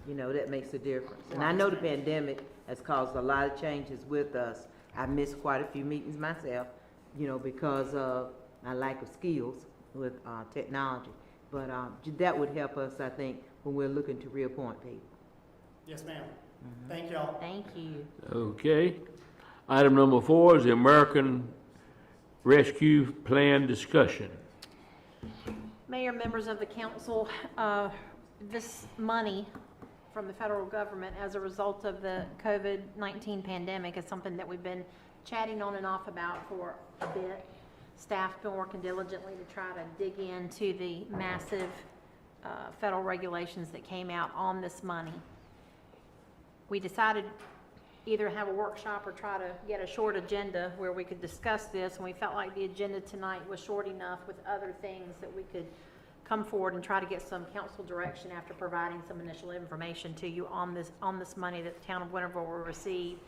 you know, that makes a difference. And I know the pandemic has caused a lot of changes with us. I missed quite a few meetings myself, you know, because of my lack of skills with, technology. But, that would help us, I think, when we're looking to reappoint people. Yes, ma'am. Thank y'all. Thank you. Okay. Item number 4 is the American Rescue Plan discussion. Mayor, members of the council, this money from the federal government as a result of the COVID-19 pandemic is something that we've been chatting on and off about for a bit. Staff's been working diligently to try to dig into the massive federal regulations that came out on this money. We decided either have a workshop or try to get a short agenda where we could discuss this, and we felt like the agenda tonight was short enough with other things that we could come forward and try to get some council direction after providing some initial information to you on this money that the town of Winterville will receive.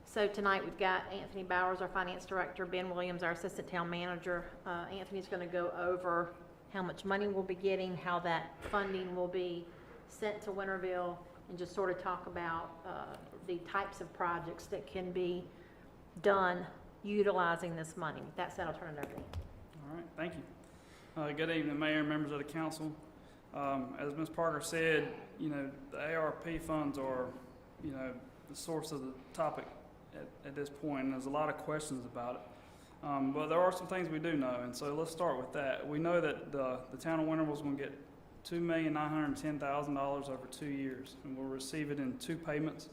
So tonight we've got Anthony Bowers, our finance director, Ben Williams, our assistant town manager. Anthony's going to go over how much money we'll be getting, how that funding will be sent to Winterville, and just sort of talk about the types of projects that can be done utilizing this money. With that said, I'll turn it over to you. All right, thank you. Good evening, Mayor and members of the council. As Ms. Parker said, you know, the ARP funds are, you know, the source of the topic at this point, and there's a lot of questions about it. But there are some things we do know, and so let's start with that. We know that the town of Winterville is going to get $2,910,000 over 2 years, and we'll receive it in 2 payments.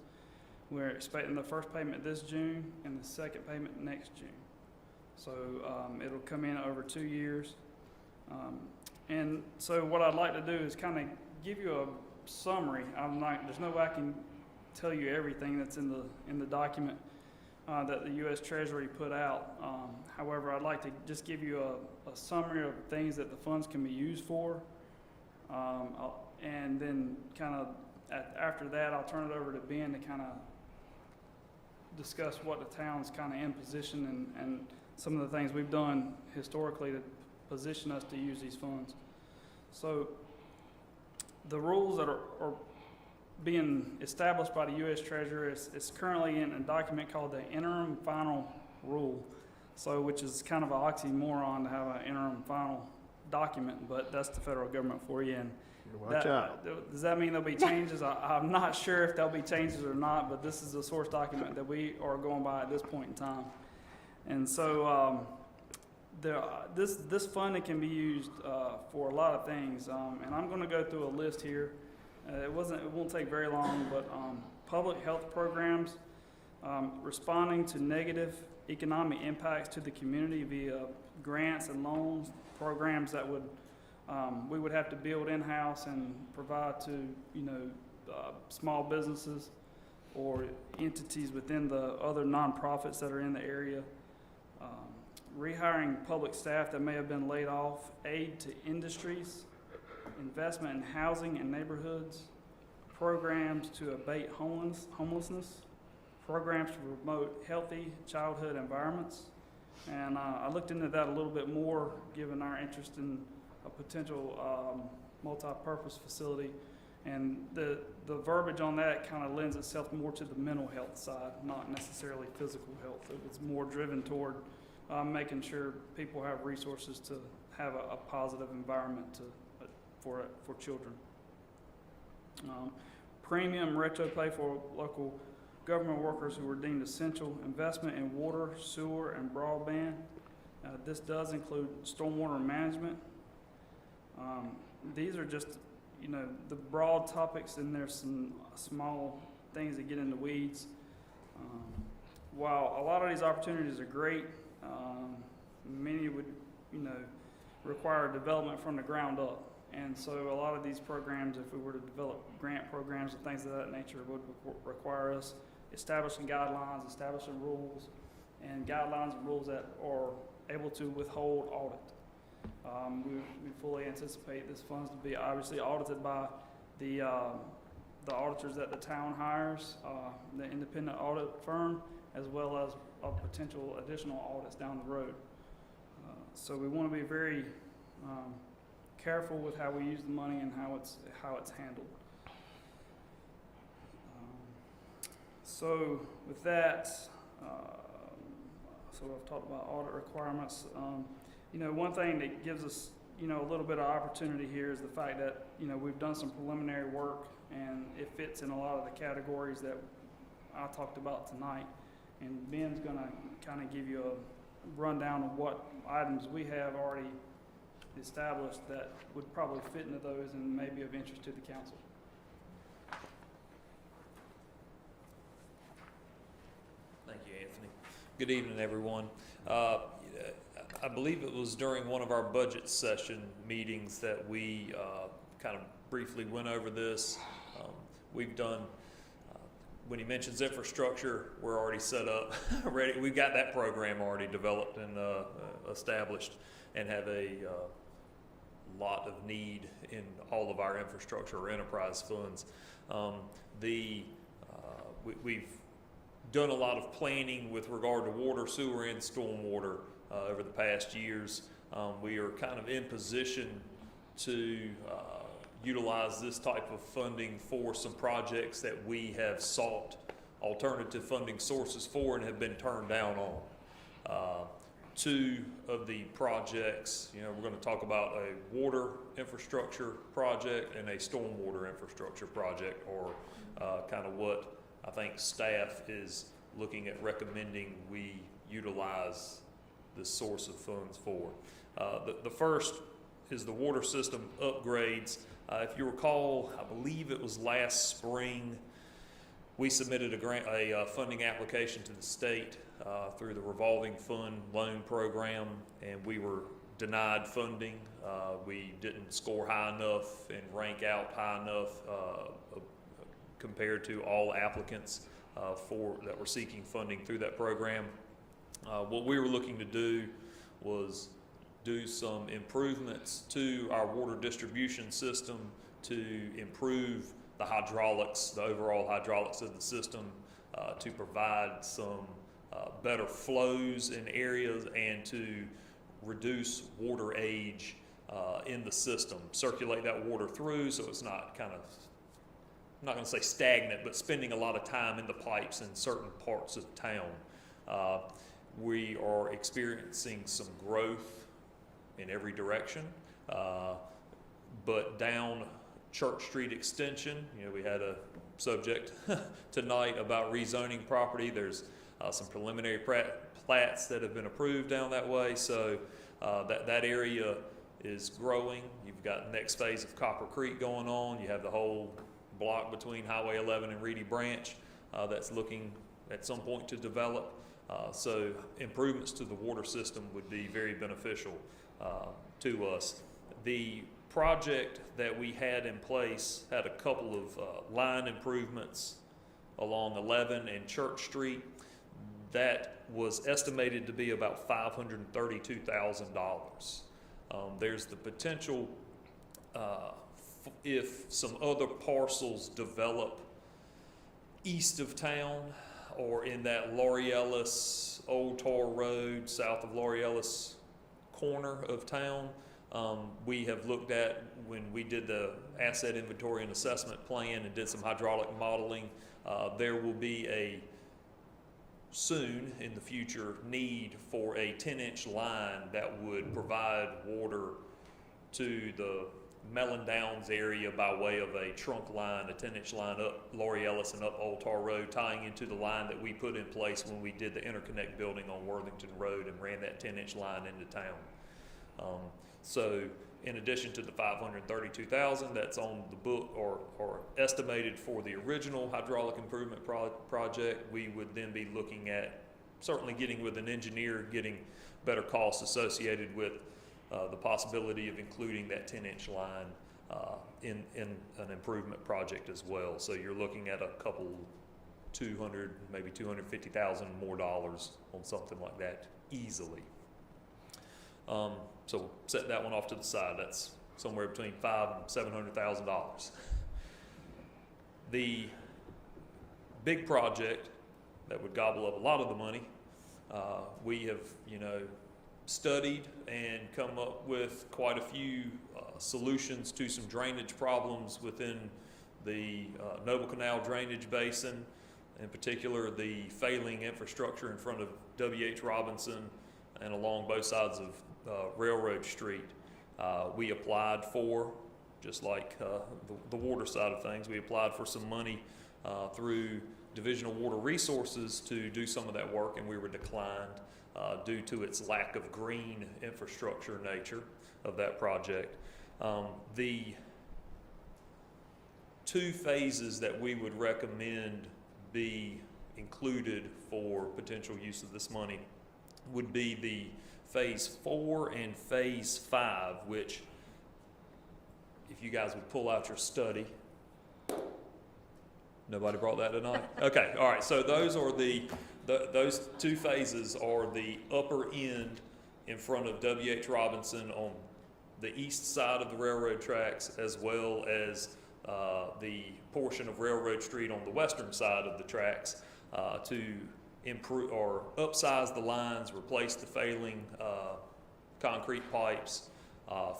We're expecting the first payment this June and the second payment next June. So it'll come in over 2 years. And so what I'd like to do is kind of give you a summary. There's no way I can tell you everything that's in the document that the U.S. Treasury put out. However, I'd like to just give you a summary of things that the funds can be used for. And then kind of after that, I'll turn it over to Ben to kind of discuss what the town's kind of in position and some of the things we've done historically to position us to use these funds. So the rules that are being established by the U.S. Treasury is currently in a document called the Interim Final Rule, so which is kind of an oxymoron to have an interim final document, but that's the federal government for you. And Watch out. does that mean there'll be changes? I'm not sure if there'll be changes or not, but this is the source document that we are going by at this point in time. And so this funding can be used for a lot of things, and I'm going to go through a list here. It won't take very long, but public health programs, responding to negative economic impacts to the community via grants and loans, programs that we would have to build in-house and provide to, you know, small businesses. or entities within the other nonprofits that are in the area. Rehiring public staff that may have been laid off, aid to industries, investment in housing and neighborhoods, programs to abate homelessness, programs to promote healthy childhood environments. And I looked into that a little bit more, given our interest in a potential multi-purpose facility. And the verbiage on that kind of lends itself more to the mental health side, not necessarily physical health. It was more driven toward making sure people have resources to have a positive environment for children. Premium retro pay for local government workers who were deemed essential, investment in water, sewer, and broadband. This does include stormwater management. These are just, the broad topics, and there's some small things that get in the weeds. While a lot of these opportunities are great, many would, require development from the ground up. And so a lot of these programs, if we were to develop grant programs and things of that nature, would require us establishing guidelines, establishing rules, and guidelines and rules that are able to withhold audit. We fully anticipate this funds to be obviously audited by the auditors that the town hires, the independent audit firm, as well as potential additional audits down the road. So we want to be very careful with how we use the money and how it's handled. So with that, so I've talked about audit requirements. One thing that gives us, a little bit of opportunity here is the fact that, we've done some preliminary work, and it fits in a lot of the categories that I talked about tonight. And Ben's gonna kind of give you a rundown of what items we have already established that would probably fit into those and may be of interest to the council. Thank you, Anthony. Good evening, everyone. I believe it was during one of our budget session meetings that we kind of briefly went over this. We've done, when he mentions infrastructure, we're already set up, ready. We've got that program already developed and established, and have a lot of need in all of our infrastructure or enterprise funds. We've done a lot of planning with regard to water, sewer, and stormwater over the past years. We are kind of in position to utilize this type of funding for some projects that we have sought alternative funding sources for and have been turned down on. Two of the projects, we're going to talk about a water infrastructure project and a stormwater infrastructure project, or kind of what I think staff is looking at recommending we utilize this source of funds for. The first is the water system upgrades. If you recall, I believe it was last spring, we submitted a funding application to the state through the revolving fund loan program, and we were denied funding. We didn't score high enough and rank out high enough compared to all applicants that were seeking funding through that program. What we were looking to do was do some improvements to our water distribution system to improve the hydraulics, the overall hydraulics of the system, to provide some better flows in areas and to reduce water age in the system, circulate that water through so it's not kind of, I'm not going to say stagnant, but spending a lot of time in the pipes in certain parts of town. We are experiencing some growth in every direction, but down Church Street Extension, we had a subject tonight about rezoning property. There's some preliminary plats that have been approved down that way, so that area is growing. You've got the next phase of Copper Creek going on. You have the whole block between Highway 11 and Reedy Branch that's looking at some point to develop. So improvements to the water system would be very beneficial to us. The project that we had in place had a couple of line improvements along 11 and Church Street. That was estimated to be about $532,000. There's the potential, if some other parcels develop east of town or in that Laurie Ellis, Old Tar Road, south of Laurie Ellis corner of town, we have looked at when we did the asset inventory and assessment plan and did some hydraulic modeling. There will be a soon in the future need for a 10-inch line that would provide water to the Mellon Downs area by way of a trunk line, a 10-inch line up Laurie Ellis and up Old Tar Road, tying into the line that we put in place when we did the interconnect building on Worthington Road and ran that 10-inch line into town. So in addition to the $532,000 that's on the book or estimated for the original hydraulic improvement project, we would then be looking at certainly getting with an engineer, getting better costs associated with the possibility of including that 10-inch line in an improvement project as well. So you're looking at a couple, 200, maybe $250,000 more dollars on something like that easily. So set that one off to the side. That's somewhere between $500,000 and $700,000. The big project that would gobble up a lot of the money, we have, studied and come up with quite a few solutions to some drainage problems within the Noble Canal drainage basin, in particular the failing infrastructure in front of W.H. Robinson and along both sides of Railroad Street. We applied for, just like the water side of things, we applied for some money through Division of Water Resources to do some of that work, and we were declined due to its lack of green infrastructure nature of that project. The two phases that we would recommend be included for potential use of this money would be the Phase 4 and Phase 5, which, if you guys would pull out your study. Nobody brought that tonight? Okay, all right, so those are those two phases are the upper end in front of W.H. Robinson on the east side of the railroad tracks, as well as the portion of Railroad Street on the western side of the tracks to improve or upsize the lines, replace the failing concrete pipes,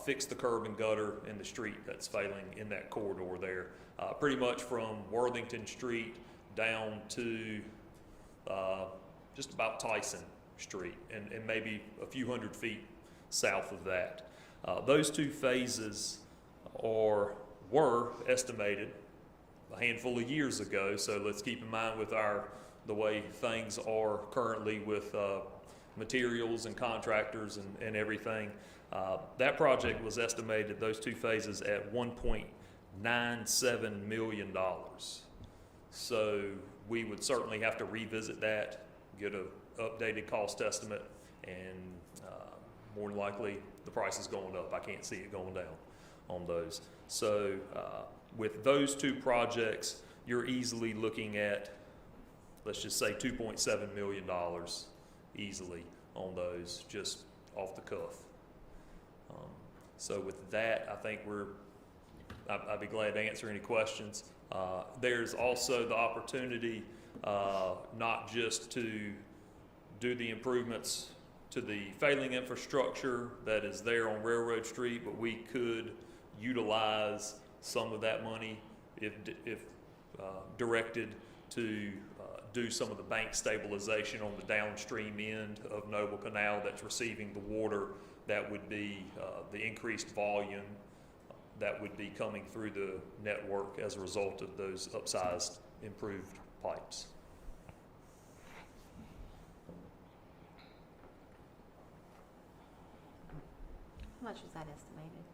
fix the curb and gutter in the street that's failing in that corridor there. Pretty much from Worthington Street down to just about Tyson Street and maybe a few hundred feet south of that. Those two phases were estimated a handful of years ago, so let's keep in mind with the way things are currently with materials and contractors and everything. That project was estimated, those two phases, at $1.97 million. So we would certainly have to revisit that, get an updated cost estimate, and more than likely the price is going up. I can't see it going down on those. So with those two projects, you're easily looking at, let's just say, $2.7 million easily on those, just off the cuff. So with that, I think I'd be glad to answer any questions. There's also the opportunity not just to do the improvements to the failing infrastructure that is there on Railroad Street, but we could utilize some of that money if directed to do some of the bank stabilization on the downstream end of Noble Canal that's receiving the water. That would be the increased volume that would be coming through the network as a result of those upsized, improved pipes. How much was that estimated?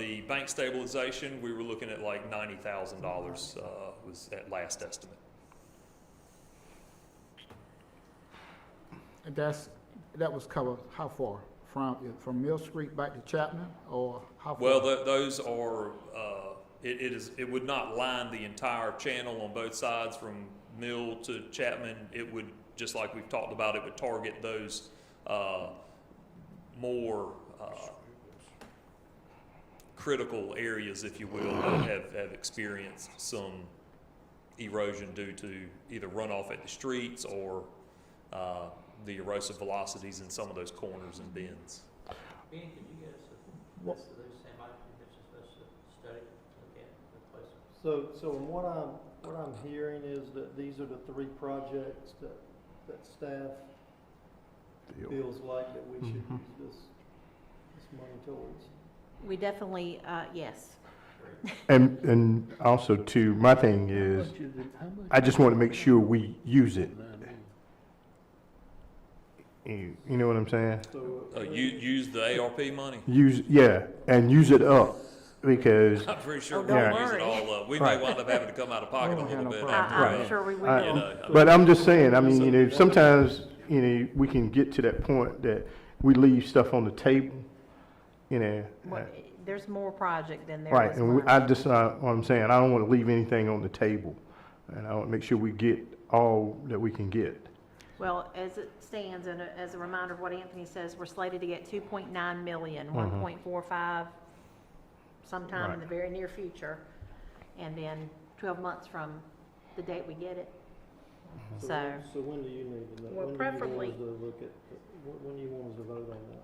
The bank stabilization, we were looking at like $90,000 was at last estimate. And that was covered how far? From Mill Street back to Chapman, or how far? Well, those are it would not line the entire channel on both sides from Mill to Chapman. It would, just like we've talked about, it would target those more critical areas, if you will, that have experienced some erosion due to either runoff at the streets or the erosive velocities in some of those corners and bends. Ben, could you get us a list of those same items that you're supposed to study, look at, replace them? So what I'm hearing is that these are the three projects that staff feels like that we should use this money towards. We definitely, yes. And also too, my thing is, I just want to make sure we use it. You know what I'm saying? So, Use the ARP money? Yeah, and use it up, because, I'm pretty sure Oh, we don't can use it worry. all up. We Right. may wind up having to come out of pocket a little bit problem. after I'm that. sure we You will. know, but I'm just saying, I mean, you know, sometimes, you know, we can get to that point that we leave stuff on the table, you know. Well, there's more project than there Right, was and money. I just, what I'm saying, I don't want to leave anything on the table, and I want to make sure we get all that we can get. Well, as it stands, and as a reminder of what Anthony says, we're slated to get 2.9 million, 1.45 sometime in Right. the very near future, and then 12 months from the date we get it. So, when do you need to know? Well, When do you preferably- want us to look at, when do you want us to vote on that?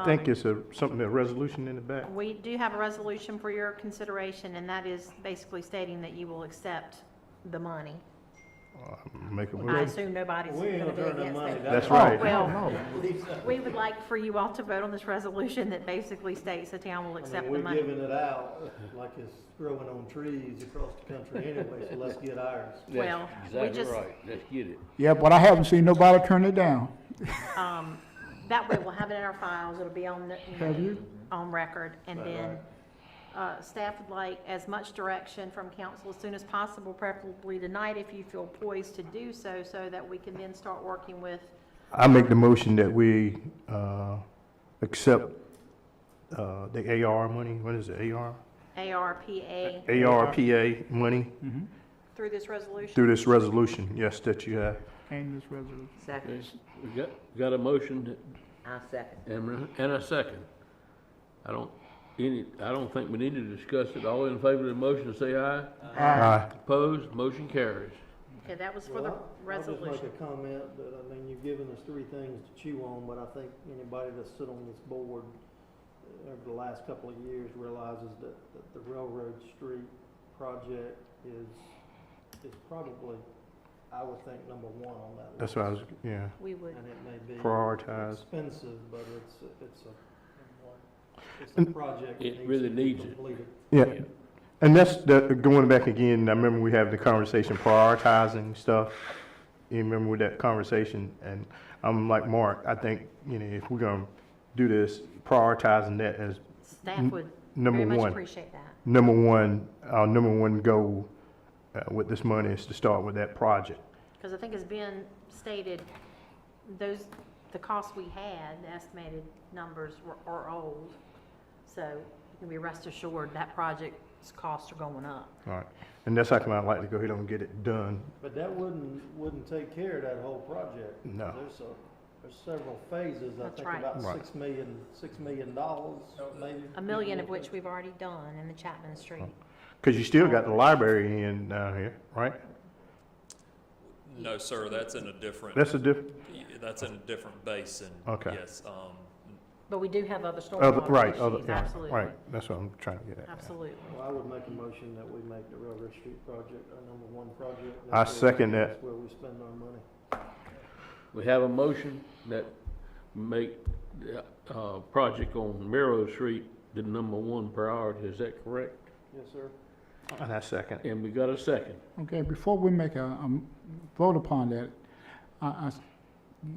I think it's something, a resolution in the back. we do have a resolution for your consideration, and that is basically stating that you will accept the money. Make a I motion. assume nobody's We ain't going to be gonna turn that against money that. down. That's right. Well, we would like for you all to vote on this resolution that basically states the town will accept the We're money. giving it out like it's growing on trees across the country anyway, so let's get ours. Well, That's we exactly just, right. Let's get it. Yeah, but I haven't seen nobody turn it down. that way we'll have it in our files, it'll be on, Have you? on record. And then, staff would like as much direction from council as soon as possible, preferably tonight if you feel poised to do so, so that we can then start working with, I make the motion that we accept the AR money, what is it, AR? ARPA ARPA money through this resolution. through this resolution, yes, that you have. And this resolution. Second. We got a motion I'll second. and a second. I don't think we need to discuss it. All in favor of the motion, say aye. Aye. Opposed, motion carries. Okay, that was for the I'll resolution. just make a comment that, I mean, you've given us three things to chew on, but I think anybody that's sit on this board over the last couple of years realizes that the Railroad Street project is probably, I would think, number one on that list. That's what I was, yeah, We would, And it may be prioritize. expensive, but it's a project that It really to be needs it. completed. Yeah, and that's going back again, I remember we had the conversation prioritizing stuff. You remember with that conversation, and I'm like Mark, I think, you know, if we're gonna do this, prioritizing that as staff would number very much one. appreciate that. Our number one goal with this money is to start with that project. Because I think as Ben stated, the costs we had, the estimated numbers are old. So you can be rest assured that project's costs are going up. All right, and that's how come I'd like to go ahead and get it done. But that wouldn't take care of that whole project. No. There's several phases, I That's think right. about Right. $6 million, maybe. $1 million of which we've already done in the Chapman Street. Because you still got the library in down here, right? No, sir, that's in a different. That's a different, That's in a different basin. Okay. Yes, But we do have other stormwater right, issues, yeah, absolutely. right, that's what I'm trying to get at. Absolutely. Well, I would make a motion that we make the Railroad Street project our number one project. I second that. That's where we spend our money. We have a motion that make the project on Merrow Street the number one priority. Is that correct? Yes, sir. And I second. And we got a second. Okay, before we make a vote upon that,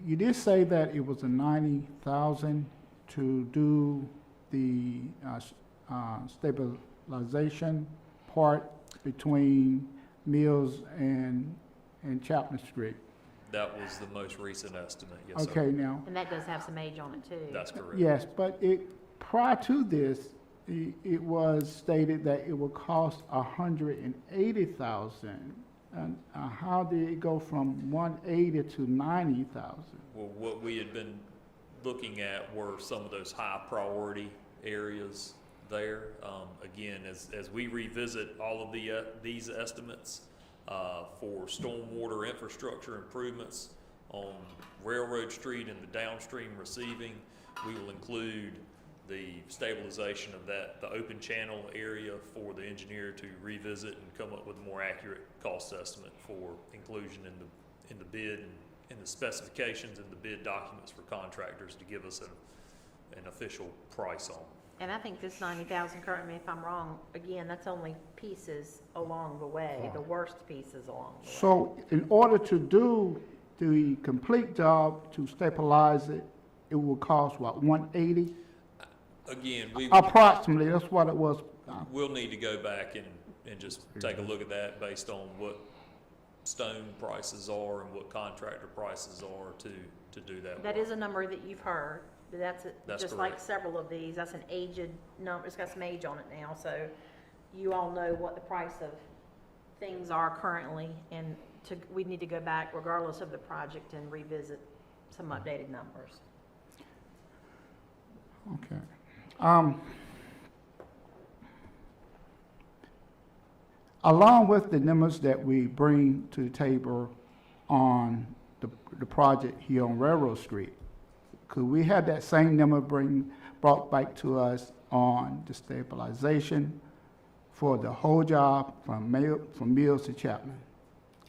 you did say that it was a 90,000 to do the stabilization part between Mills and Chapman Street. that was the most recent estimate, yes, sir. Okay, now, And that does have some age on it too. That's correct. yes, but prior to this, it was stated that it would cost $180,000. And how did it go from 180 to 90,000? Well, what we had been looking at were some of those high priority areas there. Again, as we revisit all of these estimates for stormwater infrastructure improvements on Railroad Street and the downstream receiving, we will include the stabilization of that, the open channel area for the engineer to revisit and come up with a more accurate cost estimate for inclusion in the bid and in the specifications and the bid documents for contractors to give us an official price on. And I think this 90,000, correct me if I'm wrong, again, that's only pieces along the way, the worst pieces along the way. So in order to do the complete job, to stabilize it, it will cost what, 180? Again, we Approximately, that's what it was. we'll need to go back and just take a look at that based on what stone prices are and what contractor prices are to do that That work. is a number that you've heard, but that's just like correct. several of these, that's an aged number, it's got some age on it now, so you all know what the price of things are currently, and we need to go back regardless of the project and revisit some updated numbers. Okay. Along with the numbers that we bring to the table on the project here on Railroad Street, could we have that same number brought back to us on the stabilization for the whole job from Mills to Chapman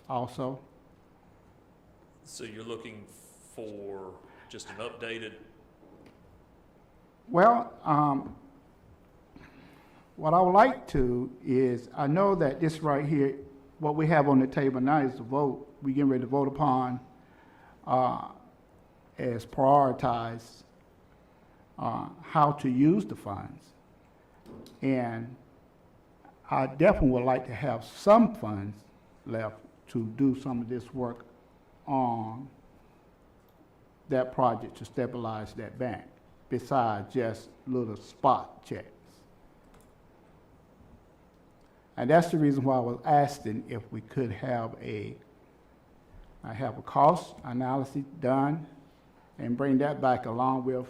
also? So you're looking for just an updated, Well, what I would like to is, I know that this right here, what we have on the table now is the vote, we getting ready to vote upon as prioritized how to use the funds. And I definitely would like to have some funds left to do some of this work on that project to stabilize that bank, besides just little spot checks. And that's the reason why I was asking if we could have a cost analysis done and bring that back along with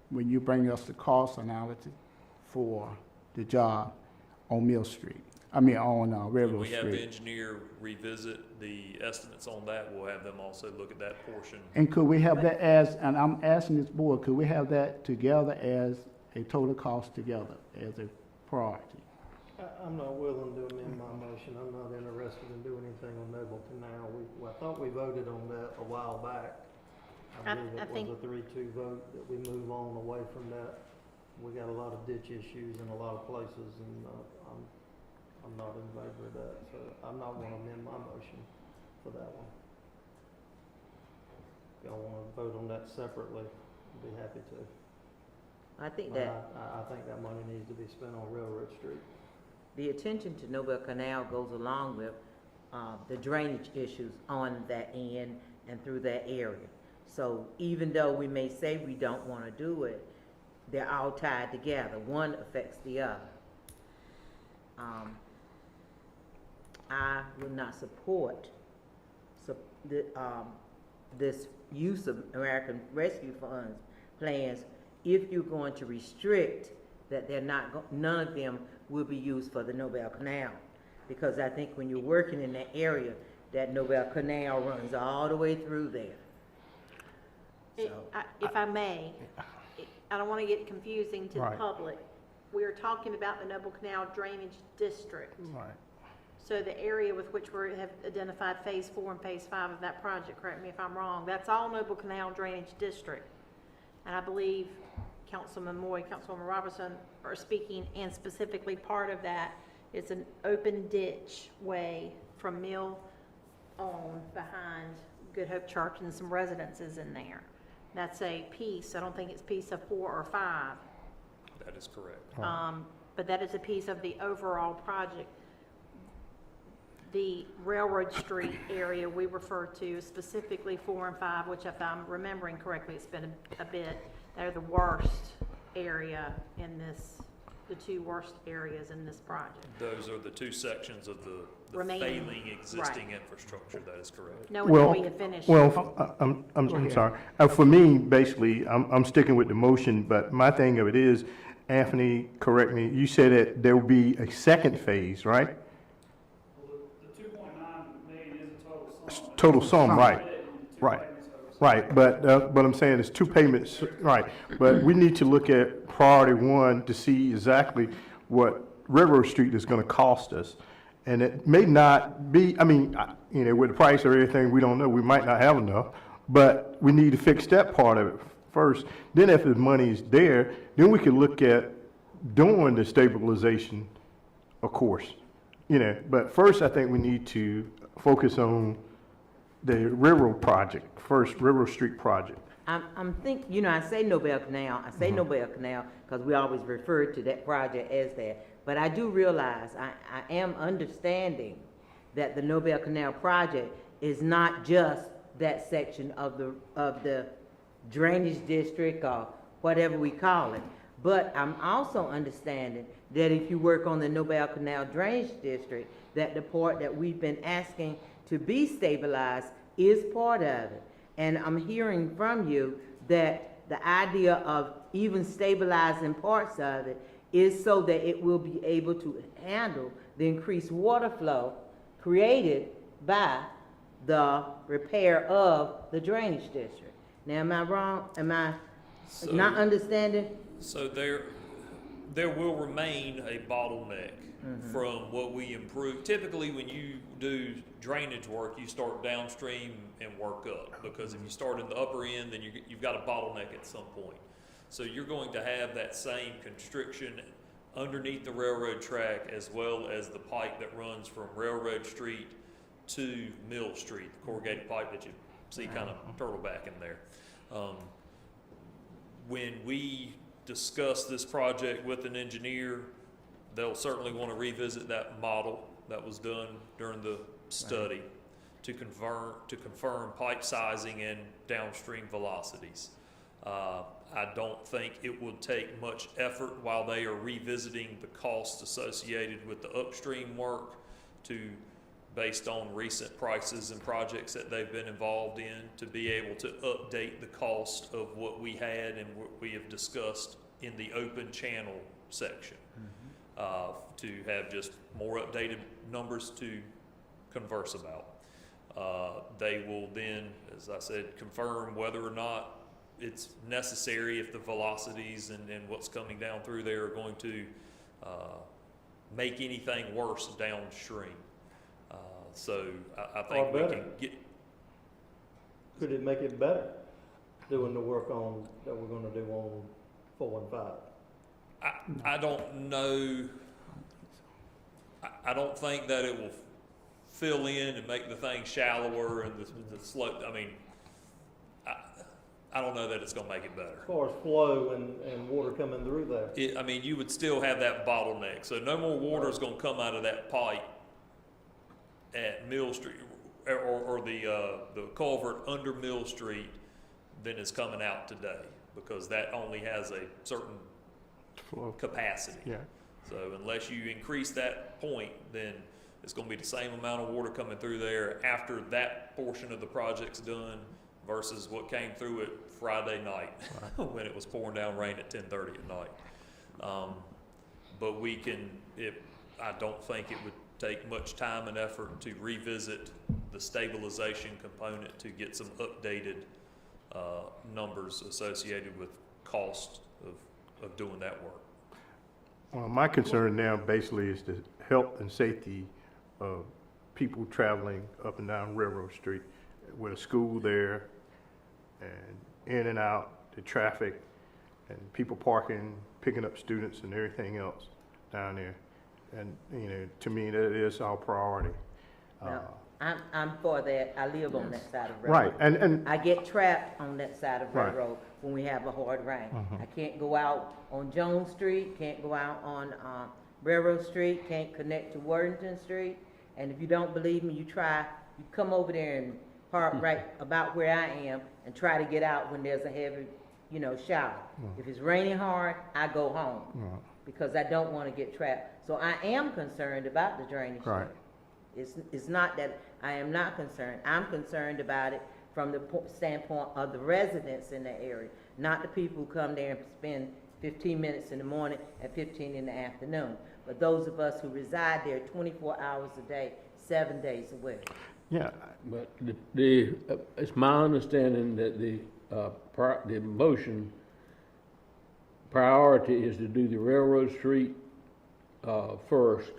when you bring us the cost analysis for the job on Mill Street. I mean, on when Railroad we have the Street. engineer revisit the estimates on that, we'll have them also look at that portion. And could we have that as, and I'm asking this board, could we have that together as a total cost together as a priority? I'm not willing to amend my motion. I'm not interested in doing anything on Noble Canal. I thought we voted on that a while back. I believe I it think- was a 3-2 vote that we move on away from that. We got a lot of ditch issues in a lot of places, and I'm not in favor of that, so I'm not gonna amend my motion for that one. If y'all wanna vote on that separately, I'd be happy to. I think But that I think that money needs to be spent on Railroad Street. the attention to Nobel Canal goes along with the drainage issues on that end and through that area. So even though we may say we don't want to do it, they're all tied together. One affects the other. I will not support this use of American Rescue Funds plans if you're going to restrict that they're not, none of them will be used for the Nobel Canal. Because I think when you're working in that area, that Nobel Canal runs all the way through there. If I may, I don't want to get confusing to the Right. public. We are talking about the Noble Canal Drainage District. Right. So the area with which we have identified Phase 4 and Phase 5 of that project, correct me if I'm wrong, that's all Noble Canal Drainage District. And I believe Councilman Moy, Councilwoman Robertson are speaking, and specifically part of that is an open ditch way from Mill on behind Good Hope Church and some residences in there. That's a piece, I don't think it's piece of 4 or 5. That is correct. But that is a piece of the overall project. The Railroad Street area we refer to specifically 4 and 5, which if I'm remembering correctly, it's been a bit, they're the worst area in this the two worst areas in this project. Those are the two sections of the Remaining, failing existing infrastructure, that is correct. Knowing Well, that we have finished. I'm sorry. For me, basically, I'm sticking with the motion, but my thing of it is, Anthony, correct me, you said that there will be a second phase, right? Well, the 2.9 million is a total sum. Total sum, right, Split into two right. payments over Right, but I'm saying it's two payments, right, but we need to look at priority one to see exactly what Railroad Street is gonna cost us. And it may not be, with the price of everything, we don't know, we might not have enough, but we need to fix that part of it first. Then if the money is there, then we can look at doing the stabilization, of course. But first, I think we need to focus on the railroad project, first, Railroad Street project. I'm thinking, I say Nobel Canal, Nobel Canal, because we always refer to that project as that. But I do realize, I am understanding that the Nobel Canal project is not just that section of the drainage district or whatever we call it. But I'm also understanding that if you work on the Nobel Canal drainage district, that the part that we've been asking to be stabilized is part of it. And I'm hearing from you that the idea of even stabilizing parts of it is so that it will be able to handle the increased water flow created by the repair of the drainage district. Now, am I wrong? Am I not understanding? So there will remain a bottleneck from what we improve. Typically, when you do drainage work, you start downstream and work up, because if you start in the upper end, then you've got a bottleneck at some point. So you're going to have that same constriction underneath the railroad track, as well as the pipe that runs from Railroad Street to Mill Street, the corrugated pipe that you see kind of turtleback in there. When we discuss this project with an engineer, they'll certainly want to revisit that model that was done during the study to confirm pipe sizing and downstream velocities. I don't think it would take much effort while they are revisiting the costs associated with the upstream work based on recent prices and projects that they've been involved in, to be able to update the cost of what we had and what we have discussed in the open channel section, to have just more updated numbers to converse about. They will then, as I said, confirm whether or not it's necessary, if the velocities and what's coming down through there are going to make anything worse downstream. So I think we can get. Could it make it better, doing the work that we're gonna do on 4 and 5? I don't know. I don't think that it will fill in and make the thing shallower and the slope. I don't know that it's going to make it better. As far as flow and water coming through there? You would still have that bottleneck. So no more water is going to come out of that pipe at Mill Street or the culvert under Mill Street than is coming out today, because that only has a certain Flow. capacity. Yeah. So unless you increase that point, then it's going to be the same amount of water coming through there after that portion of the project's done versus what came through it Friday night when it was pouring down rain at 10:30 at night. But we can, I don't think it would take much time and effort to revisit the stabilization component to get some updated numbers associated with cost of doing that work. Well, my concern now basically is the health and safety of people traveling up and down Railroad Street with a school there and in and out, the traffic and people parking, picking up students and everything else down there. And, to me, that is our priority. No, I'm for that. I live on that side of railroad. Right, and I get trapped on that side of Right. railroad when we have a hard rain. I can't go out on Jones Street, can't go out on Railroad Street, can't connect to Worthington Street. And if you don't believe me, you come over there and park right about where I am and try to get out when there's a heavy, shower. If it's raining hard, I go home because I don't want to get trapped. So I am concerned about the drainage. Right. It's not that I am not concerned. I'm concerned about it from the standpoint of the residents in the area, not the people who come there and spend 15 minutes in the morning and 15 in the afternoon, but those of us who reside there 24 hours a day, 7 days a week. Yeah, But it's my understanding that the motion priority is to do the Railroad Street, first.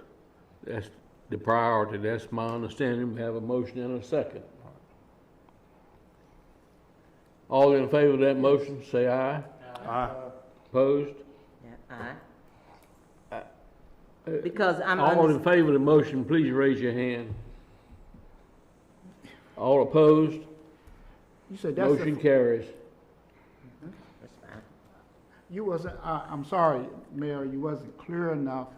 That's the priority. That's my understanding. We have a motion and a second. All in favor of that motion, say aye. aye. Opposed? Yeah, because I'm All in favor of the motion, please raise your hand. All opposed? You said that's Motion carries. That's fine. You wasn't, I'm sorry, Mayor, you wasn't clear enough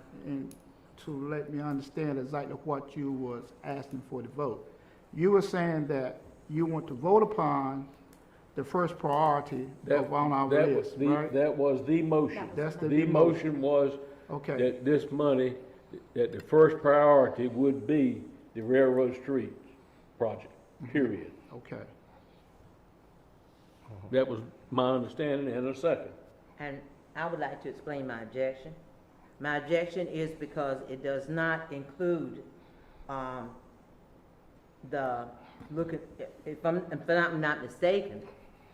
to let me understand exactly what you was asking for the vote. You were saying that you want to vote upon the first priority on our list, right? That was the motion. That's the The motion was Okay, that this money, that the first priority would be the Railroad Street project, period. okay. That was my understanding and a second. And I would like to explain my objection. My objection is because it does not include, if I'm not mistaken,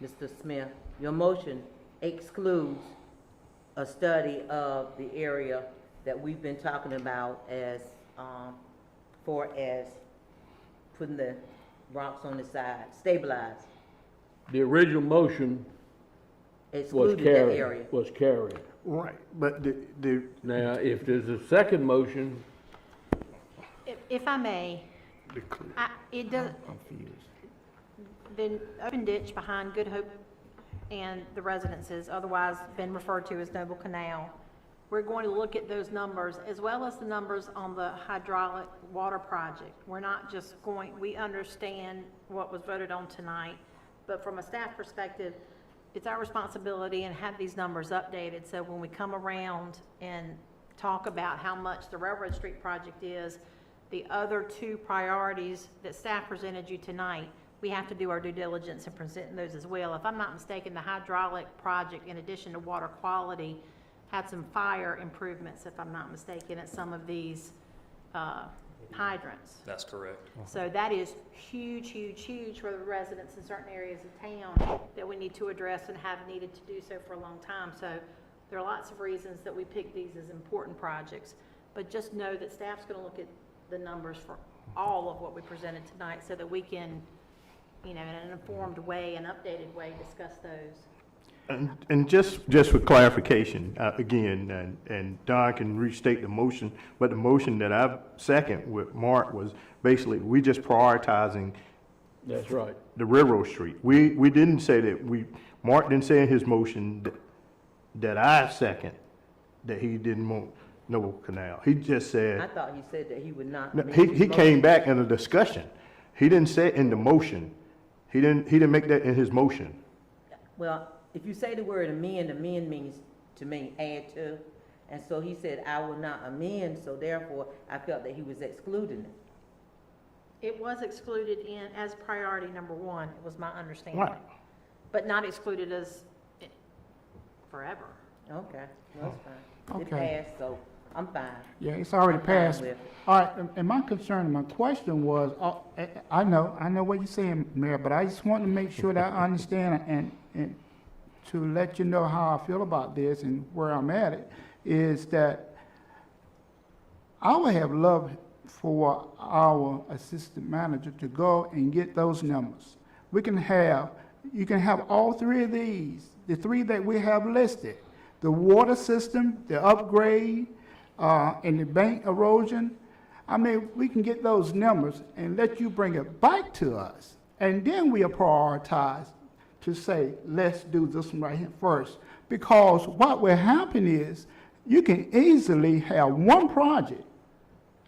Mr. Smith, your motion excludes a study of the area that we've been talking about as, for as putting the rocks on the side, stabilized, The original motion was excluded that area. carried, was carried. Right, but Now, if there's a second motion, If I may, it does, Confused. the open ditch behind Good Hope and the residences, otherwise been referred to as Noble Canal, we're going to look at those numbers as well as the numbers on the hydraulic water project. We're not just going, we understand what was voted on tonight, but from a staff perspective, it's our responsibility and have these numbers updated, so when we come around and talk about how much the Railroad Street project is, the other two priorities that staff presented you tonight, we have to do our due diligence in presenting those as well. If I'm not mistaken, the hydraulic project, in addition to water quality, had some fire improvements, if I'm not mistaken, at some of these hydrants. That's correct. So that is huge, huge, huge for the residents in certain areas of town that we need to address and have needed to do so for a long time. So there are lots of reasons that we pick these as important projects. But just know that staff's going to look at the numbers for all of what we presented tonight so that we can, you know, in an informed way, an updated way, discuss those. And just for clarification, again, and Don can restate the motion, but the motion that I second with Mark was basically, we just prioritizing that's right. the Railroad Street. We didn't say that Mark didn't say in his motion that I second that he didn't want Noble Canal. He just said. I thought he said that he would not. No, amend he his came motion. back in a discussion. He didn't say it in the motion. He didn't make that in his motion. Well, if you say the word amend means to me add to, and so he said, I will not amend, so therefore I felt that he was excluding it. It was excluded as priority number one, it was my understanding. Right. But not excluded as forever. Okay, well, that's fine. It Okay. passed, so I'm fine. Yeah, it's already I'm fine passed. with it. All right, and my concern, my question was, I know what you're saying, Mayor, but I just want to make sure that I understand and to let you know how I feel about this and where I'm at it, is that I would have loved for our assistant manager to go and get those numbers. You can have all three of these, the three that we have listed, the water system, the upgrade, and the bank erosion. I mean, we can get those numbers and let you bring it back to us. And then we'll prioritize to say, let's do this one right here first. Because what will happen is, you can easily have one project,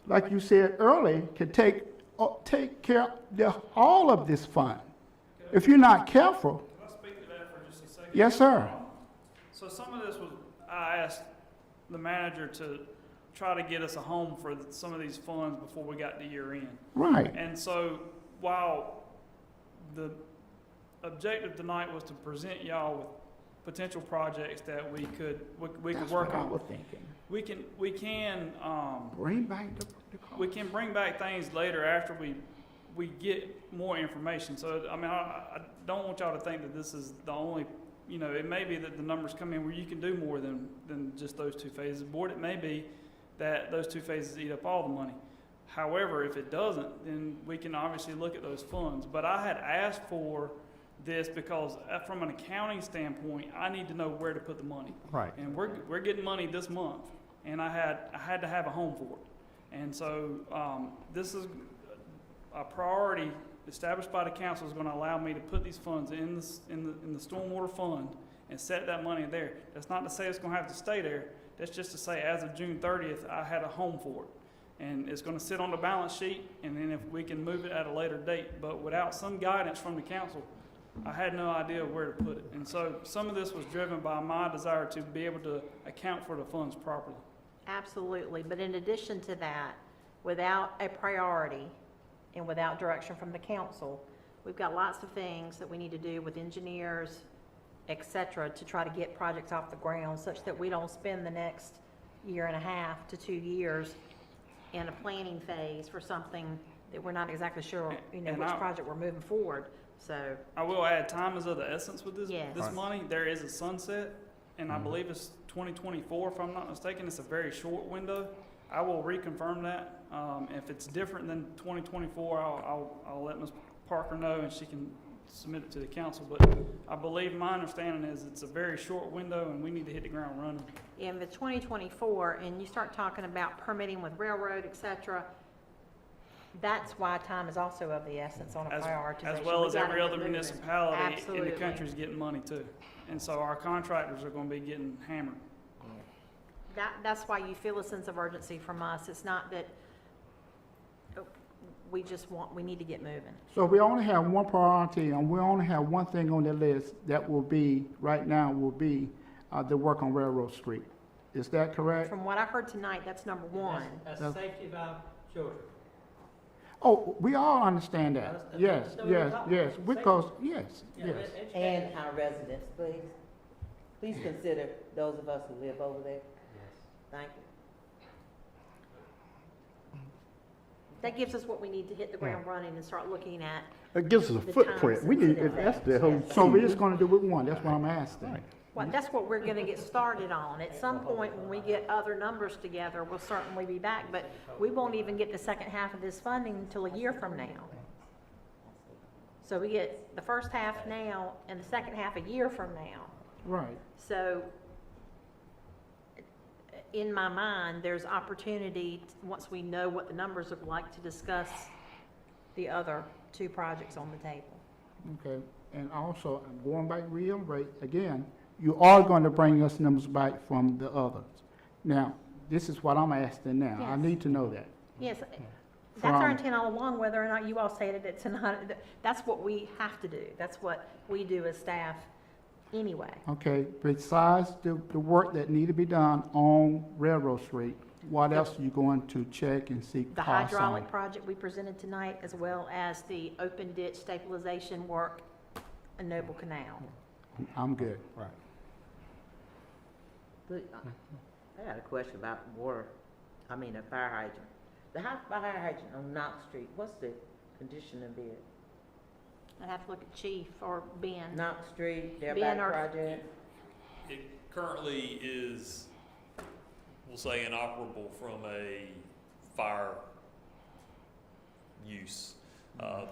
like you said earlier, can take care of all of this fund. If you're not careful. Can I speak to that for just a second? Yes, sir. So some of this was, I asked the manager to try to get us a home for some of these funds before we got to year end. Right. And so while the objective tonight was to present y'all with potential projects that we could That's work what I on, was thinking. we can Bring back the cost. we can bring back things later after we get more information. So, I mean, I don't want y'all to think that this is the only, you know, it may be that the numbers come in where you can do more than just those two phases. Board, it may be that those two phases eat up all the money. However, if it doesn't, then we can obviously look at those funds. But I had asked for this because from an accounting standpoint, I need to know where to put the money. Right. And we're getting money this month, and I had to have a home for it. And so this is a priority established by the council is going to allow me to put these funds in the stormwater fund and set that money there. That's not to say it's going to have to stay there. That's just to say as of June 30th, I had a home for it. And it's going to sit on the balance sheet, and then if we can move it at a later date. But without some guidance from the council, I had no idea where to put it. And so some of this was driven by my desire to be able to account for the funds properly. Absolutely, but in addition to that, without a priority and without direction from the council, we've got lots of things that we need to do with engineers, et cetera, to try to get projects off the ground such that we don't spend the next 1.5 to 2 years in a planning phase for something that we're not exactly sure, you know, And which I- project we're moving forward. So, I will add, time is of the essence with this, Yes. this Right. money. There is a sunset, and I believe it's 2024, if I'm not mistaken. It's a very short window. I will reconfirm that. If it's different than 2024, I'll let Ms. Parker know, and she can submit it to the council. But I believe my understanding is it's a very short window, and we need to hit the ground running. in the 2024, and you start talking about permitting with railroad, et cetera, that's why time is also of the essence on a prioritization. As well We as gotta every get other moving. municipality in Absolutely. the country is getting money too. And so our contractors are gonna be getting hammered. That's why you feel a sense of urgency from us. It's not that we need to get moving. So we only have one priority, and we only have one thing on the list that will be, right now, will be the work on Railroad Street. Is that correct? From what I heard tonight, that's number one. That's the safety of our children. Oh, we all understand that. That's- Yes, that's what we're yes, talking yes, about. because, yes, Yeah, yes. education. And our residents, please. Please consider those of us who live over there. Thank you. That gives us what we need to hit the ground running and start looking at. It gives us a The footprint. time We need, sensitive that's the whole. things. So we're just gonna do it one, that's what I'm asking. Well, that's what we're gonna get started on. At some point, when we get other numbers together, we'll certainly be back, but we won't even get the second half of this funding until a year from now. So we get the first half now and the second half a year from now. Right. So in my mind, there's opportunity, once we know what the numbers look like, to discuss the other two projects on the table. Okay, and also, I'm going back, reiterate, again, you are going to bring us numbers back from the others. Now, this is what I'm asking now. I Yes. need to know that. Yes, that's our From- intent all along, whether or not you all stated it tonight. That's what we have to do. That's what we do as staff anyway. Okay, besides the work that need to be done on Railroad Street, what else are you going to check and seek The costs on? hydraulic project we presented tonight, as well as the open ditch stabilization work in Noble Canal. I'm good. But, I got a question about water, a fire hydrant. The fire hydrant on Knox Street, what's the condition of it? I'd have to look at Chief or Ben. Knox Street, their Ben back or- project? It currently is, we'll say, inoperable from a fire use.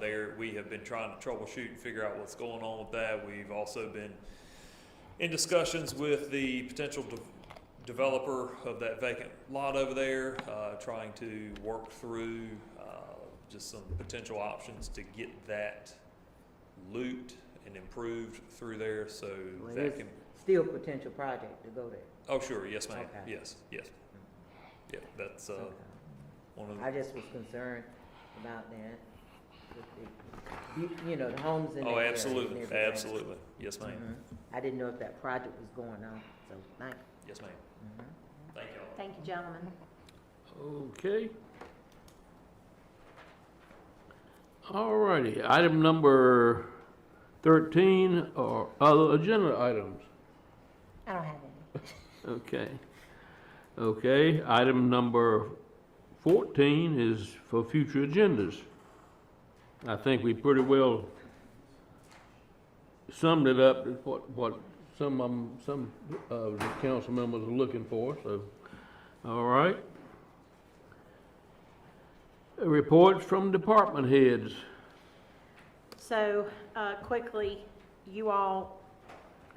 There, we have been trying to troubleshoot and figure out what's going on with that. We've also been in discussions with the potential developer of that vacant lot over there, trying to work through just some potential options to get that looped and improved through there, so Well, that it's can. still potential project to go there. Oh, sure, yes, ma'am, Okay. yes. Yeah, that's, Okay. one of I the, just was concerned about that. With the homes in that oh, area and absolutely, everything. absolutely, yes, ma'am, Mhm. I didn't know if that project was going on, so thank you. yes, ma'am. Thank y'all. Thank you, gentlemen. Okay. All righty, item number 13 are other agenda items. I don't have any. Okay. Okay, item number 14 is for future agendas. I think we pretty well summed it up, what some of the council members are looking for, so, all right. Reports from department heads. So, quickly, you all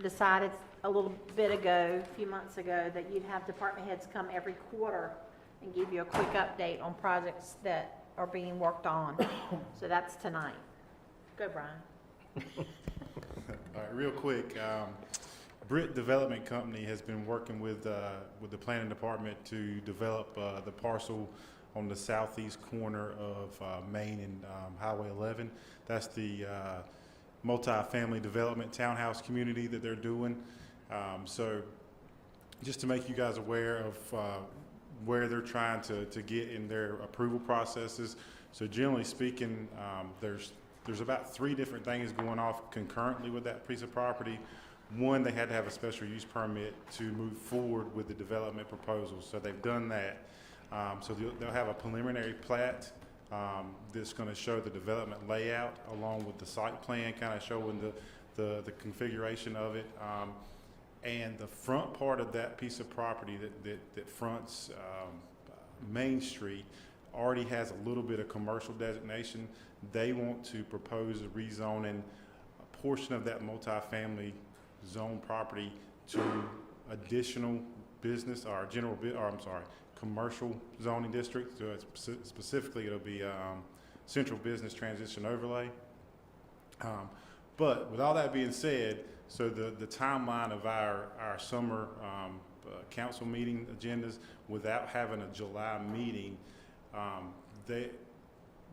decided a little bit ago, a few months ago, that you'd have department heads come every quarter and give you a quick update on projects that are being worked on. So that's tonight. Go, Brian. All right, real quick, Britt Development Company has been working with the planning department to develop the parcel on the southeast corner of Main and Highway 11. That's the multi-family development townhouse community that they're doing. So just to make you guys aware of where they're trying to get in their approval processes. So generally speaking, there's about 3 different things going off concurrently with that piece of property. One, they had to have a special use permit to move forward with the development proposal. So they've done that. So they'll have a preliminary plat that's going to show the development layout along with the site plan, kind of showing the configuration of it. And the front part of that piece of property that fronts Main Street already has a little bit of commercial designation. They want to propose a rezoning a portion of that multifamily zone property to additional business or commercial zoning district. So specifically, it'll be central business transition overlay. But with all that being said, so the timeline of our summer council meeting agendas, without having a July meeting, they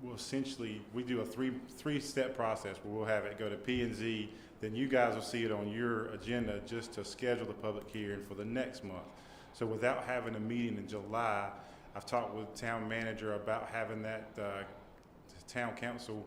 will essentially, we do a three-step process where we'll have it go to P&Z, then you guys will see it on your agenda just to schedule the public hearing for the next month. So without having a meeting in July, I've talked with the town manager about having that town council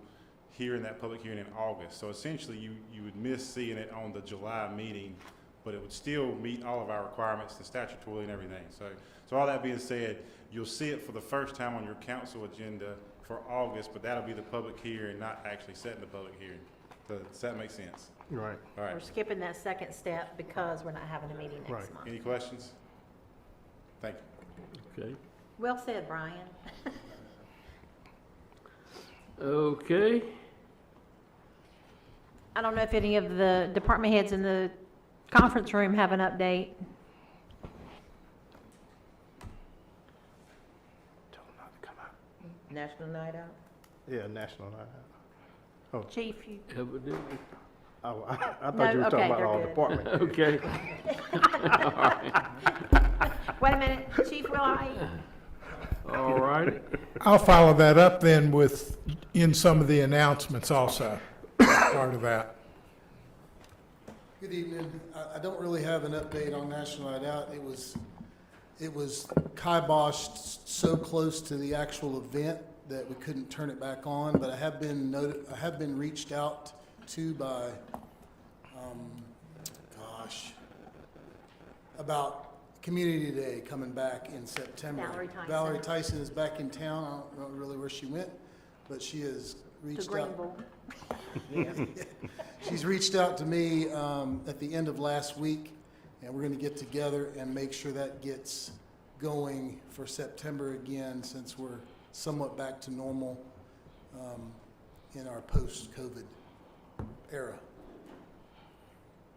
hearing that public hearing in August. So essentially you would miss seeing it on the July meeting, but it would still meet all of our requirements, the statutory and everything. So all that being said, you'll see it for the first time on your council agenda for August, but that'll be the public hearing, not actually setting the public hearing. Does that make sense? Right. All right. We're skipping that second step because we're not having a meeting next Right. month. Any questions? Thank you. Okay. Well said, Brian. Okay. I don't know if any of the department heads in the conference room have an update. Tell them not to come out. National Night Out? Yeah, National Night Out. Chief, you, Evidently. Oh, I thought No, you were okay, talking about they're all good. department. Okay. All right. wait a minute, Chief, will I? All righty. I'll follow that up then with, in some of the announcements also, part of that. Good evening. I don't really have an update on National Night Out. It was kiboshed so close to the actual event that we couldn't turn it back on, but I have been reached out to by, about Community Day coming back in September. Valerie Tyson. Valerie Tyson is back in town. I don't know really where she went, but she has To reached out. Greenville. She's reached out to me at the end of last week, and we're going to get together and make sure that gets going for September again, since we're somewhat back to normal in our post-COVID era.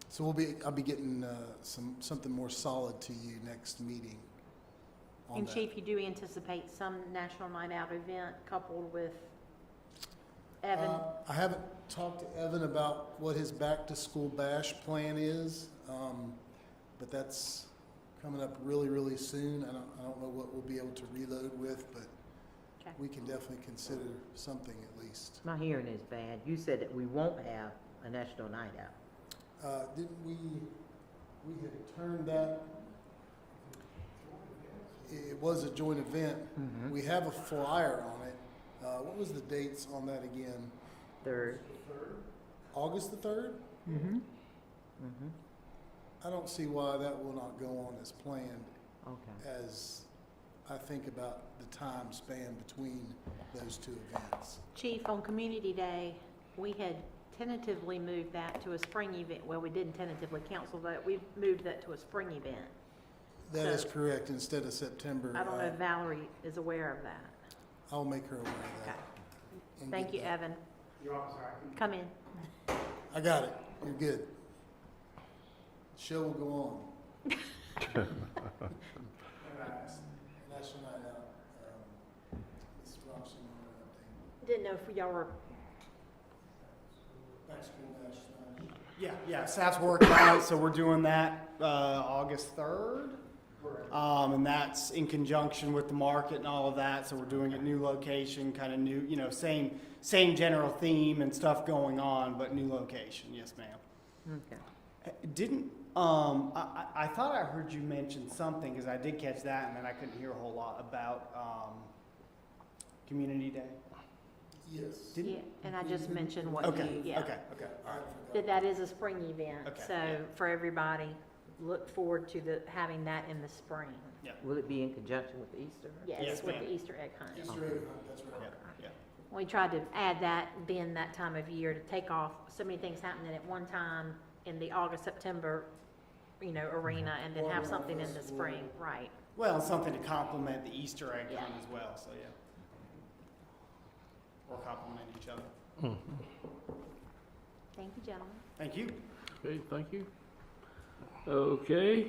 So I'll be getting something more solid to you next meeting on And that. Chief, you do anticipate some National Night Out event coupled with Evan? I haven't talked to Evan about what his back-to-school bash plan is, but that's coming up really, really soon. I don't know what we'll be able to reload with, but Okay. we can definitely consider something at least. My hearing is bad. You said that we won't have a National Night Out. Didn't we had turned that, it was a joint event. We have a flyer on it. What was the dates on that again? Third. August the 3rd? Mm-hmm. I don't see why that will not go on as planned, Okay. as I think about the time span between those two events. Chief, on Community Day, we had tentatively moved that to a spring event. Well, we didn't tentatively cancel that. We've moved that to a spring event. That is So- correct, instead of September. I don't know if Valerie is aware of that. I'll make her aware of that. and Thank get you, that. Evan. You're all sorry. Come in. I got it. You're good. Show will go on. National Night Out. Ms. Robinson, you want to Didn't know if y'all were, update? Back to school dash. Yeah, staff's working on it, so we're doing that, August 3rd. And that's in conjunction with the market and all of that, so we're doing it new location, kind of new, same general theme and stuff going on, but new location, yes ma'am. Okay. Didn't, I thought I heard you mention something, because I did catch that, and then I couldn't hear a whole lot about, Community Day. Yes. Didn't- yeah, and I just mentioned what Okay, you, yeah. okay, all right. That is a spring event. Okay, So yeah. for everybody, look forward to having that in the spring. Will it be in conjunction with Easter? Yes, Yes, with ma'am. the Easter egg hunt. Easter egg hunt, that's right. Yeah. We tried to add that, being that time of year, to take off so many things happening at one time in the August, September, arena, and then have something in the spring, right? Well, something to complement the Easter egg Yeah. hunt as well, so yeah. Or complement each other. Thank you, gentlemen. Thank you. Okay, thank you. Okay,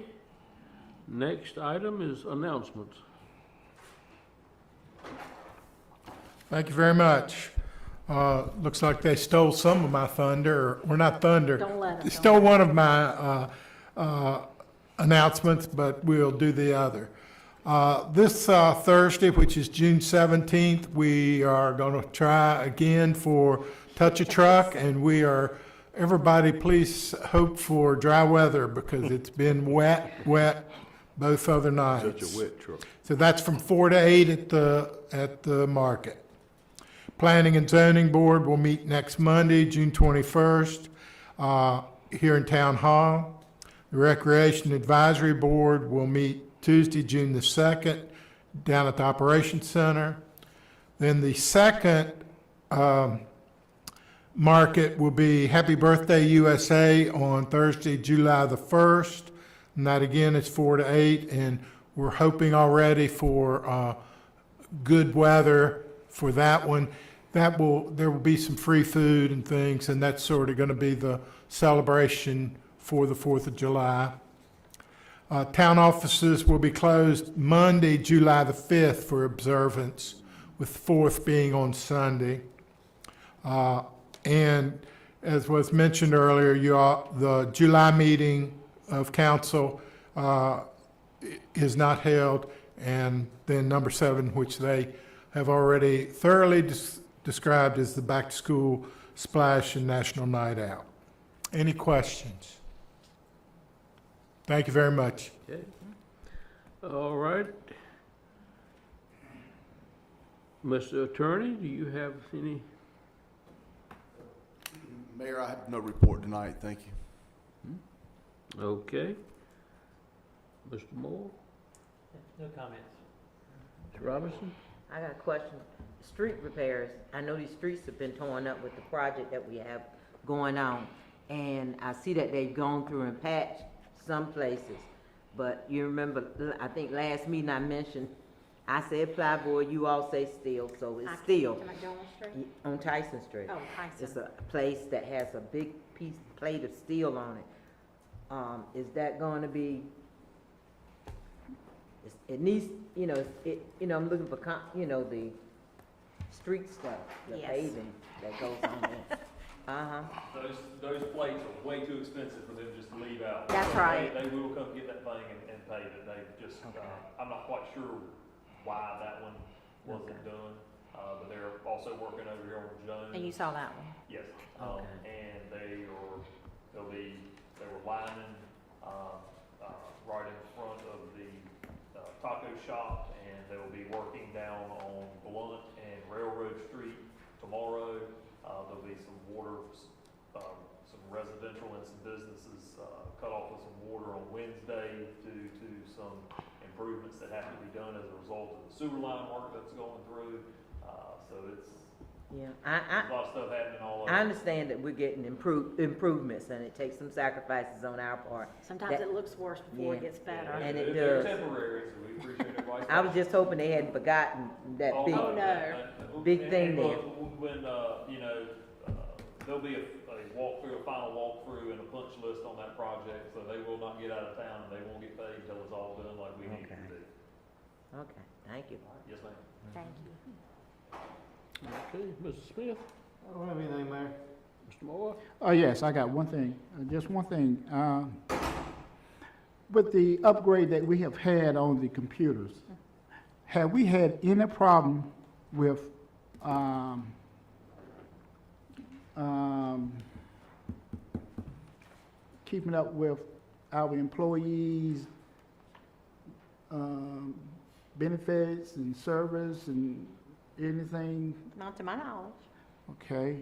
next item is announcements. Thank you very much. Looks like they stole some of my thunder, or not thunder. Don't let them. They stole one of my announcements, but we'll do the other. This Thursday, which is June 17th, we are going to try again for Touch a Truck, and everybody please hope for dry weather, because it's been wet both other nights. Such a wet truck. So that's from 4 to 8 at the market. Planning and Zoning Board will meet next Monday, June 21st, here in Town Hall. The Recreation Advisory Board will meet Tuesday, June the 2nd, down at the Operations Center. Then the second market will be Happy Birthday USA on Thursday, July the 1st. And that again is 4 to 8, and we're hoping already for good weather for that one. There will be some free food and things, and that's sort of going to be the celebration for the 4th of July. Town offices will be closed Monday, July the 5th for observance, with the 4th being on Sunday. And as was mentioned earlier, the July meeting of council is not held, and then number 7, which they have already thoroughly described as the back-to-school splash and national night out. Any questions? Thank you very much. Okay. All right. Mr. Attorney, do you have any? Mayor, I have no report tonight, thank you. Okay. Mr. Moore? No comments. Ms. Robinson? I got a question. Street repairs, I know these streets have been torn up with the project that we have going on. And I see that they've gone through and patched some places. But you remember, I think last meeting I mentioned, I said plywood, you all say steel, so it's steel. Can I go on straight? On Tyson Street. Oh, Tyson. It's a place that has a big plate of steel on it. Is that going to be, it needs, I'm looking for, the street stuff, the Yes. paving that goes on there. Those plates are way too expensive for them just to leave out. That's right. They will come get that thing and pave it. They just, I'm not quite sure why that one wasn't done, but they're also working over here on Jones. And you saw that one? Yes, Okay. and they were lining, right in front of the taco shop, and they'll be working down on Blunt and Railroad Street tomorrow. There'll be some water, some residential and some businesses cut off with some water on Wednesday due to some improvements that have to be done as a result of the sewer line work that's going through. So it's Yeah, a lot of stuff happening all over. I understand that we're getting improvements, and it takes some sacrifices on our part. Sometimes That- it looks worse before Yeah. it gets better. And it They're does. temporary, so we appreciate everybody's. I was just hoping they hadn't forgotten that Oh, big, no. big thing there. When, you know, there'll be a walkthrough, a final walkthrough and a punch list on that project, so they will not get out of town, and they won't get paid until it's all done like we need to Okay. do. Okay, thank you. Yes, ma'am. Thank you. Okay, Mr. Smith, I don't have anything, Mayor. Mr. Moore? Oh, yes, I got one thing, just one thing. With the upgrade that we have had on the computers, have we had any problem with, keeping up with our employees' benefits and service and anything? Not to my knowledge. Okay.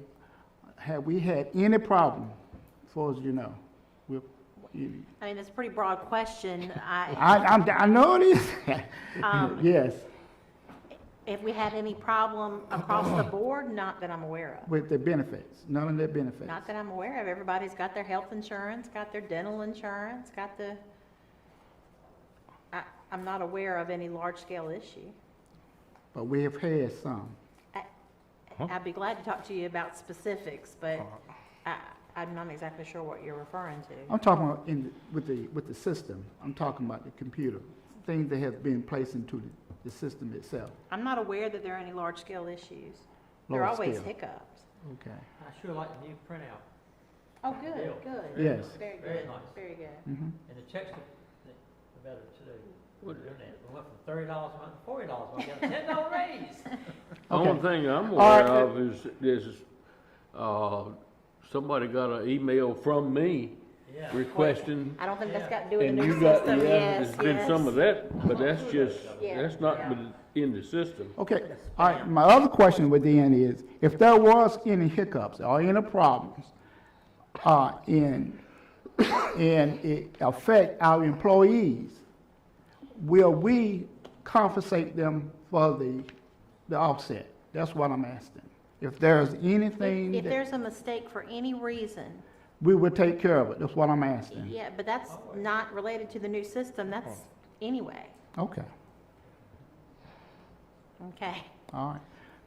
Have we had any problem, as far as you know, with, you- I mean, it's a pretty broad question. I know it is. Yes, If we had any problem across the board, not that I'm aware of. with the benefits, none of their benefits. Not that I'm aware of. Everybody's got their health insurance, got their dental insurance, got the, I'm not aware of any large-scale issue. But we have had some. I'd be glad to talk to you about specifics, but I'm not exactly sure what you're referring to. I'm talking about with the system. I'm talking about the computer, things that have been placed into the system itself. I'm not aware that there are any large-scale issues. There are Large always scale. hiccups. Okay. I sure like the new printout. Oh, good, good. Yes. Very Very good, nice. very good. Mhm. And the checks are better too. We went from $30 a month to $40 a month, got a $10 raise. The only thing I'm All right. aware of is, somebody got an email from me Yeah. requesting, I don't think that's got to do with the and new you got, system, yeah, yes, there's been some of yes. that, but that's just, Yeah. that's not in the system. Okay, all right, my other question with the end is, if there was any hiccups or any problems, and it affect our employees, will we compensate them for the offset? That's what I'm asking. If there's anything If that, there's a mistake for any reason, we will take care of it, that's what I'm asking. yeah, but that's not related to the new system, that's anyway, Okay, okay? all right.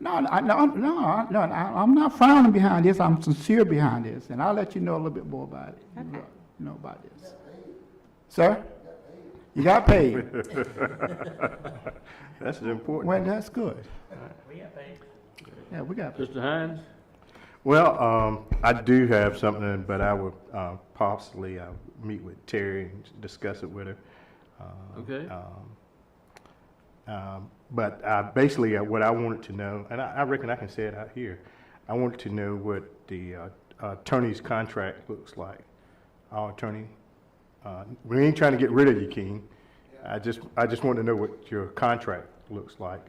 I'm not frowning behind this, I'm sincere behind this, and I'll let you know a little bit more about it. Okay. You know about this. Sir? You got paid? That's important. Well, that's good. We got paid. Yeah, we got paid. Mr. Hines? Well, I do have something, but I would possibly meet with Terry and discuss it with her. Okay. But basically, what I wanted to know, and I reckon I can say it out here, I wanted to know what the attorney's contract looks like. Our attorney, we ain't trying to get rid of you, King. I just want to know what your contract looks like.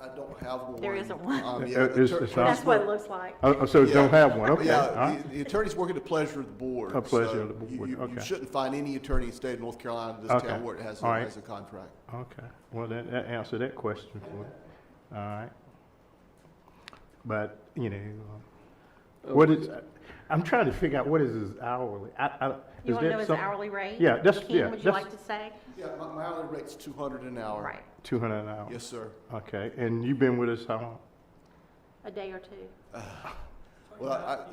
I don't have one. There isn't one. Yeah, It's not- That's what it looks like. So Yeah. don't have one, okay. all Yeah, right. the attorneys work at the pleasure of the board. A pleasure so of the board, you okay. shouldn't find any attorney in the state of North Carolina, this Okay. town, where it has All right. a contract. Okay, well, that answered that question for me. All right. But, what is, I'm trying to figure out what is his hourly. You want to know his hourly rate? Yeah, that's- Ken, yeah, would you that's- like to say? Yeah, my hourly rate's $200 an hour. Right, 200 an hour? Yes, sir. Okay, and you've been with us how long? a day or two. Well,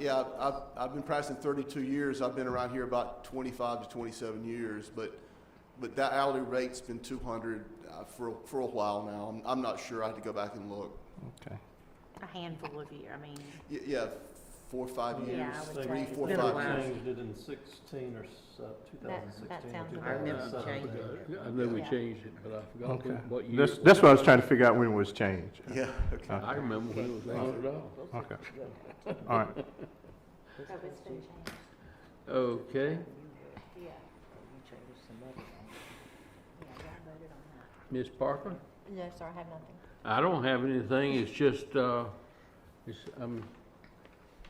I've been practicing 32 years. I've been around here about 25 to 27 years, but that hourly rate's been 200 for a while now. I'm not sure. I have to go back and look. Okay. A handful of years, I mean, Yeah, 4 or 5 years. Yeah, I would say 3, it's 4, been a 5 while. years. Changed it in 16 or 2016 that or sounds 2017. about I remember changing it. I know we Yeah. changed it, but I forgot Okay. what year. That's what I was trying to figure out when it was changed. Yeah, okay. I remember when it was $100. Okay. All right. so it's been changed. Okay. Yeah. You changed some other things. Yeah, y'all voted on that. Ms. Parker? No, sir, I have nothing. I don't have anything, it's just, I'm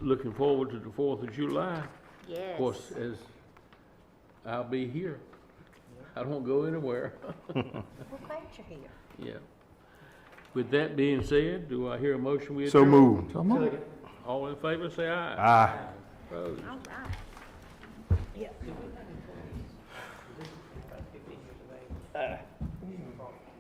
looking forward to the 4th of July. Yes. Of course, as I'll be here. I don't go anywhere. We're glad you're here. Yeah. With that being said, do I hear a motion we So adjourn? moved. All in favor, say aye. Aye. Opposed? All right. Yeah.